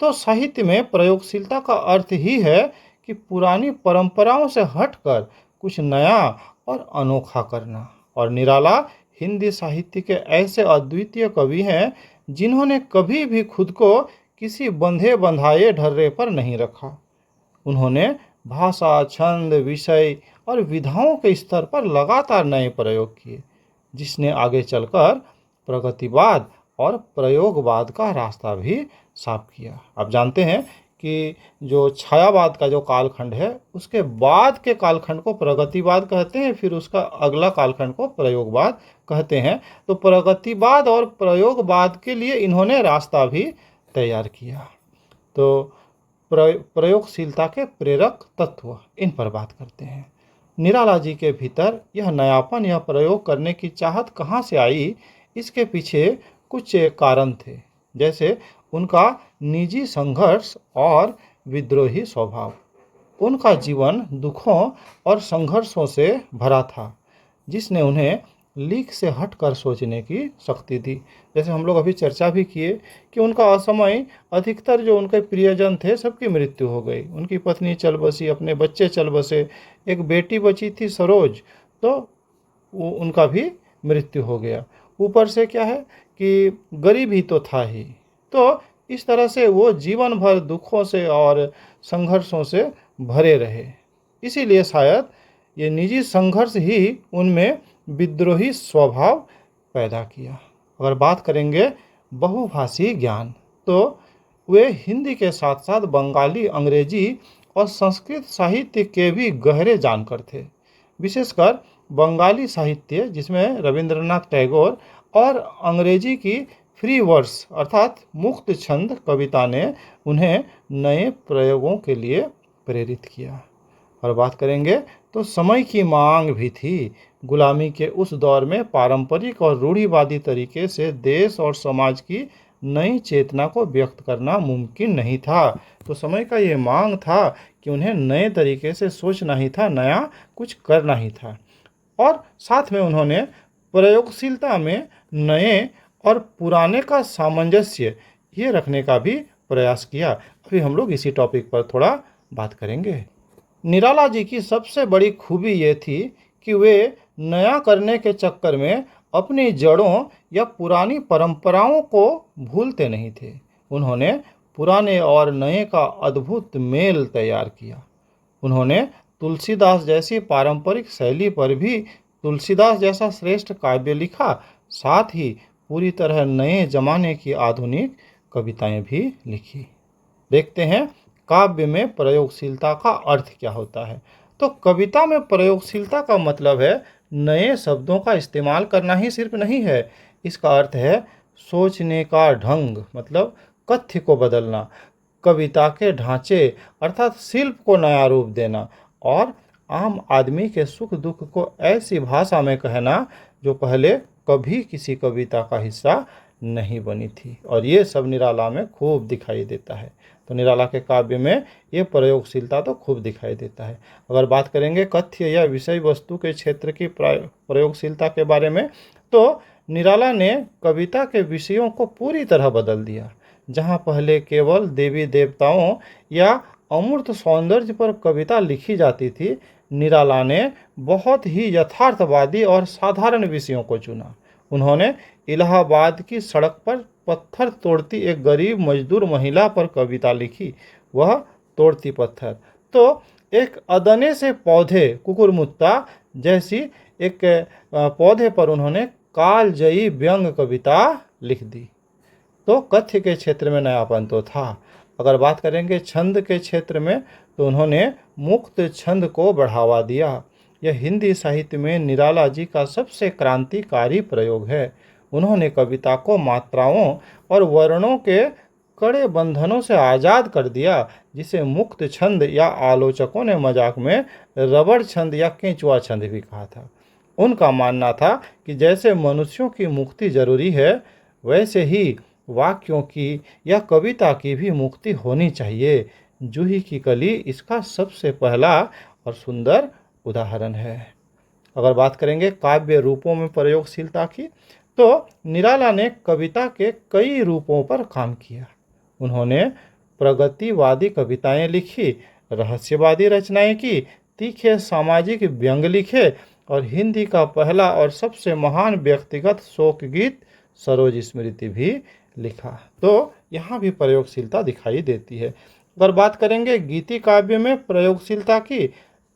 तो साहित्य में प्रयोगशीलता का अर्थ ही है कि पुरानी परंपराओं से हटकर कुछ नया और अनोखा करना। और निराला हिंदी साहित्य के ऐसे अद्वितीय कवि हैं जिन्होंने कभी भी खुद को किसी बंधे बंधाए ढर्रे पर नहीं रखा। उन्होंने भाषा, छंद, विषय और विधाओं के स्तर पर लगातार नए प्रयोग किए, जिसने आगे चलकर प्रगतिवाद और प्रयोगवाद का रास्ता भी साफ किया। आप जानते हैं कि जो छायावाद का जो कालखंड है, उसके बाद के कालखंड को प्रगतिवाद कहते हैं, फिर उसका अगला कालखंड को प्रयोगवाद कहते हैं। तो प्रगतिवाद और प्रयोगवाद के लिए इन्होंने रास्ता भी तैयार किया। तो प्रयोगशीलता के प्रेरक तत्व, इन पर बात करते हैं। निराला जी के भीतर यह नयापन, यह प्रयोग करने की चाहत कहाँ से आई? इसके पीछे कुछ कारण थे, जैसे उनका निजी संघर्ष और विद्रोही स्वभाव। उनका जीवन दुखों और संघर्षों से भरा था, जिसने उन्हें लीक से हटकर सोचने की शक्ति दी। जैसे हम लोग अभी चर्चा भी किए कि उनका असमय अधिकतर जो उनके प्रियजन थे सबकी मृत्यु हो गई। उनकी पत्नी चल बसी, अपने बच्चे चल बसे, एक बेटी बची थी सरोज, तो उनका भी मृत्यु हो गया। ऊपर से क्या है कि गरीब ही तो था ही। तो इस तरह से वो जीवन भर दुखों से और संघर्षों से भरे रहे। इसीलिए शायद ये निजी संघर्ष ही उनमें विद्रोही स्वभाव पैदा किया। अगर बात करेंगे बहुभाषी ज्ञान, तो वे हिंदी के साथ साथ बंगाली, अंग्रेजी और संस्कृत साहित्य के भी गहरे जानकार थे। विशेषकर बंगाली साहित्य, जिसमें रविंद्रनाथ टैगोर, और अंग्रेजी की फ्री वर्स अर्थात मुक्त छंद कविता ने उन्हें नए प्रयोगों के लिए प्रेरित किया। और बात करेंगे तो समय की मांग भी थी। गुलामी के उस दौर में पारंपरिक और रूढ़िवादी तरीके से देश और समाज की नई चेतना को व्यक्त करना मुमकिन नहीं था। तो समय का ये मांग था कि उन्हें नए तरीके से सोचना ही था, नया कुछ करना ही था। और साथ में उन्होंने प्रयोगशीलता में नए और पुराने का सामंजस्य ये रखने का भी प्रयास किया। अभी हम लोग इसी टॉपिक पर थोड़ा बात करेंगे। निराला जी की सबसे बड़ी खूबी ये थी कि वे नया करने के चक्कर में अपनी जड़ों या पुरानी परंपराओं को भूलते नहीं थे। उन्होंने पुराने और नए का अद्भुत मेल तैयार किया। उन्होंने तुलसीदास जैसी पारंपरिक शैली पर भी तुलसीदास जैसा श्रेष्ठ काव्य लिखा, साथ ही पूरी तरह नए जमाने की आधुनिक कविताएं भी लिखी। देखते हैं काव्य में प्रयोगशीलता का अर्थ क्या होता है। तो कविता में प्रयोगशीलता का मतलब है नए शब्दों का इस्तेमाल करना ही सिर्फ नहीं है, इसका अर्थ है सोचने का ढंग, मतलब कथ्य को बदलना, कविता के ढांचे अर्थात शिल्प को नया रूप देना, और आम आदमी के सुख दुख को ऐसी भाषा में कहना जो पहले कभी किसी कविता का हिस्सा नहीं बनी थी। और ये सब निराला में खूब दिखाई देता है। तो निराला के काव्य में ये प्रयोगशीलता तो खूब दिखाई देता है। अगर बात करेंगे कथ्य या विषय वस्तु के क्षेत्र की प्रयोगशीलता के बारे में, तो निराला ने कविता के विषयों को पूरी तरह बदल दिया। जहाँ पहले केवल देवी देवताओं या अमूर्त सौंदर्य पर कविता लिखी जाती थी, निराला ने बहुत ही यथार्थवादी और साधारण विषयों को चुना। उन्होंने इलाहाबाद की सड़क पर पत्थर तोड़ती एक गरीब मजदूर महिला पर कविता लिखी, वह तोड़ती पत्थर। तो एक अदने से पौधे कुकुरमुत्ता जैसी एक पौधे पर उन्होंने कालजयी व्यंग कविता लिख दी। तो कथ्य के क्षेत्र में नयापन तो था। अगर बात करेंगे छंद के क्षेत्र में, तो उन्होंने मुक्त छंद को बढ़ावा दिया। यह हिंदी साहित्य में निराला जी का सबसे क्रांतिकारी प्रयोग है। उन्होंने कविता को मात्राओं और वर्णों के कड़े बंधनों से आज़ाद कर दिया, जिसे मुक्त छंद या आलोचकों ने मजाक में रबड़ छंद या केंचुआ छंद भी कहा था। उनका मानना था कि जैसे मनुष्यों की मुक्ति जरूरी है, वैसे ही वाक्यों की या कविता की भी मुक्ति होनी चाहिए। जूही की कली इसका सबसे पहला और सुंदर उदाहरण है। अगर बात करेंगे काव्य रूपों में प्रयोगशीलता की, तो निराला ने कविता के कई रूपों पर काम किया। उन्होंने प्रगतिवादी कविताएं लिखी, रहस्यवादी रचनाएं की, तीखे सामाजिक व्यंग लिखे और हिंदी का पहला और सबसे महान व्यक्तिगत शोक गीत सरोज स्मृति भी लिखा। तो यहाँ भी प्रयोगशीलता दिखाई देती है। अगर बात करेंगे गीति काव्य में प्रयोगशीलता की,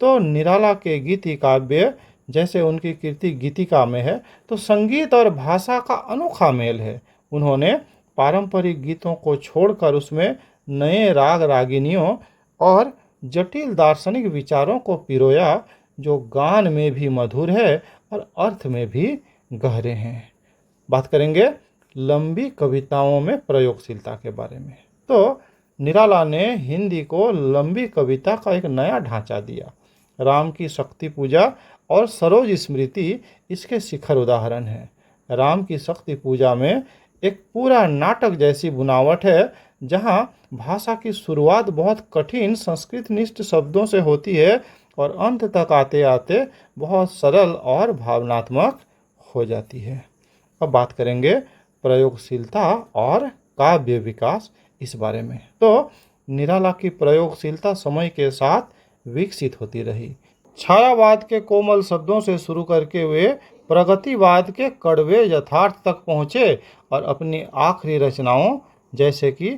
तो निराला के गीति काव्य जैसे उनकी कीर्ति गीतिका में है, तो संगीत और भाषा का अनोखा मेल है। उन्होंने पारंपरिक गीतों को छोड़कर उसमें नए राग रागिनियों और जटिल दार्शनिक विचारों को पिरोया, जो गान में भी मधुर है और अर्थ में भी गहरे हैं। बात करेंगे लंबी कविताओं में प्रयोगशीलता के बारे में, तो निराला ने हिंदी को लंबी कविता का एक नया ढांचा दिया। राम की शक्ति पूजा और सरोज स्मृति इसके शिखर उदाहरण हैं। राम की शक्ति पूजा में एक पूरा नाटक जैसी बुनावट है, जहां भाषा की शुरुआत बहुत कठिन संस्कृतनिष्ठ शब्दों से होती है और अंत तक आते आते बहुत सरल और भावनात्मक हो जाती है। अब बात करेंगे प्रयोगशीलता और काव्य विकास इस बारे में। तो निराला की प्रयोगशीलता समय के साथ विकसित होती रही। छायावाद के कोमल शब्दों से शुरू करके वे प्रगतिवाद के कड़वे यथार्थ तक पहुँचे और अपनी आखिरी रचनाओं जैसे कि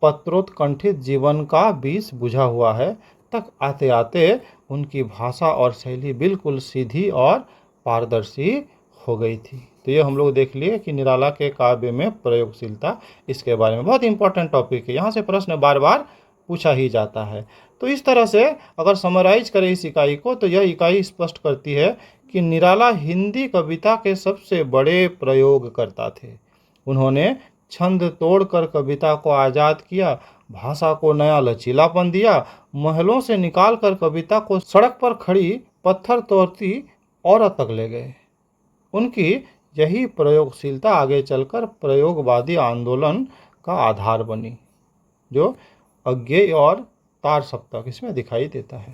पत्रोत्कंठित जीवन का बीज बुझा हुआ है तक आते आते उनकी भाषा और शैली बिल्कुल सीधी और पारदर्शी हो गई थी। तो ये हम लोग देख लिए कि निराला के काव्य में प्रयोगशीलता, इसके बारे में बहुत इंपॉर्टेंट टॉपिक है। यहाँ से प्रश्न बार बार पूछा ही जाता है। तो इस तरह से अगर समराइज करें इस इकाई को, तो यह इकाई स्पष्ट करती है कि निराला हिंदी कविता के सबसे बड़े प्रयोगकर्ता थे। उन्होंने छंद तोड़कर कविता को आज़ाद किया, भाषा को नया लचीलापन दिया, महलों से निकालकर कविता को सड़क पर खड़ी पत्थर तोड़ती औरत तक ले गए। उनकी यही प्रयोगशीलता आगे चलकर प्रयोगवादी आंदोलन का आधार बनी, जो अज्ञेय और तार सप्तक इसमें दिखाई देता है।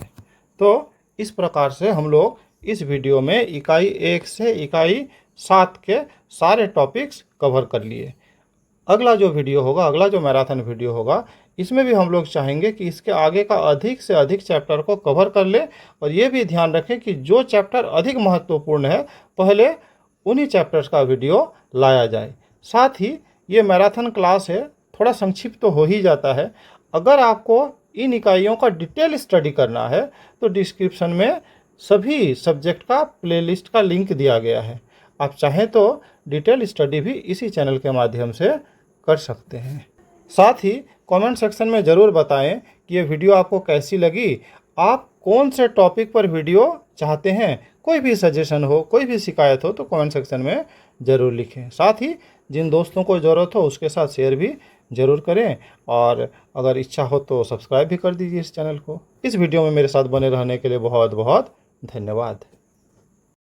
तो इस प्रकार से हम लोग इस वीडियो में इकाई 1 से इकाई 7 के सारे टॉपिक्स कवर कर लिए। अगला जो वीडियो होगा, अगला जो मैराथन वीडियो होगा, इसमें भी हम लोग चाहेंगे कि इसके आगे का अधिक से अधिक चैप्टर को कवर कर ले, और ये भी ध्यान रखें कि जो चैप्टर अधिक महत्वपूर्ण है पहले उन्हीं चैप्टर्स का वीडियो लाया जाए। साथ ही ये मैराथन क्लास है, थोड़ा संक्षिप्त तो हो ही जाता है। अगर आपको इन इकाइयों का डिटेल स्टडी करना है तो डिस्क्रिप्शन में सभी सब्जेक्ट का प्लेलिस्ट का लिंक दिया गया है। आप चाहें तो डिटेल स्टडी भी इसी चैनल के माध्यम से कर सकते हैं। साथ ही कमेंट सेक्शन में ज़रूर बताएं कि ये वीडियो आपको कैसी लगी, आप कौन से टॉपिक पर वीडियो चाहते हैं। कोई भी सजेशन हो, कोई भी शिकायत हो तो कमेंट सेक्शन में ज़रूर लिखें। साथ ही जिन दोस्तों को ज़रूरत हो उसके साथ शेयर भी ज़रूर करें, और अगर इच्छा हो तो सब्सक्राइब भी कर दीजिए इस चैनल को। इस वीडियो में मेरे साथ बने रहने के लिए बहुत बहुत धन्यवाद।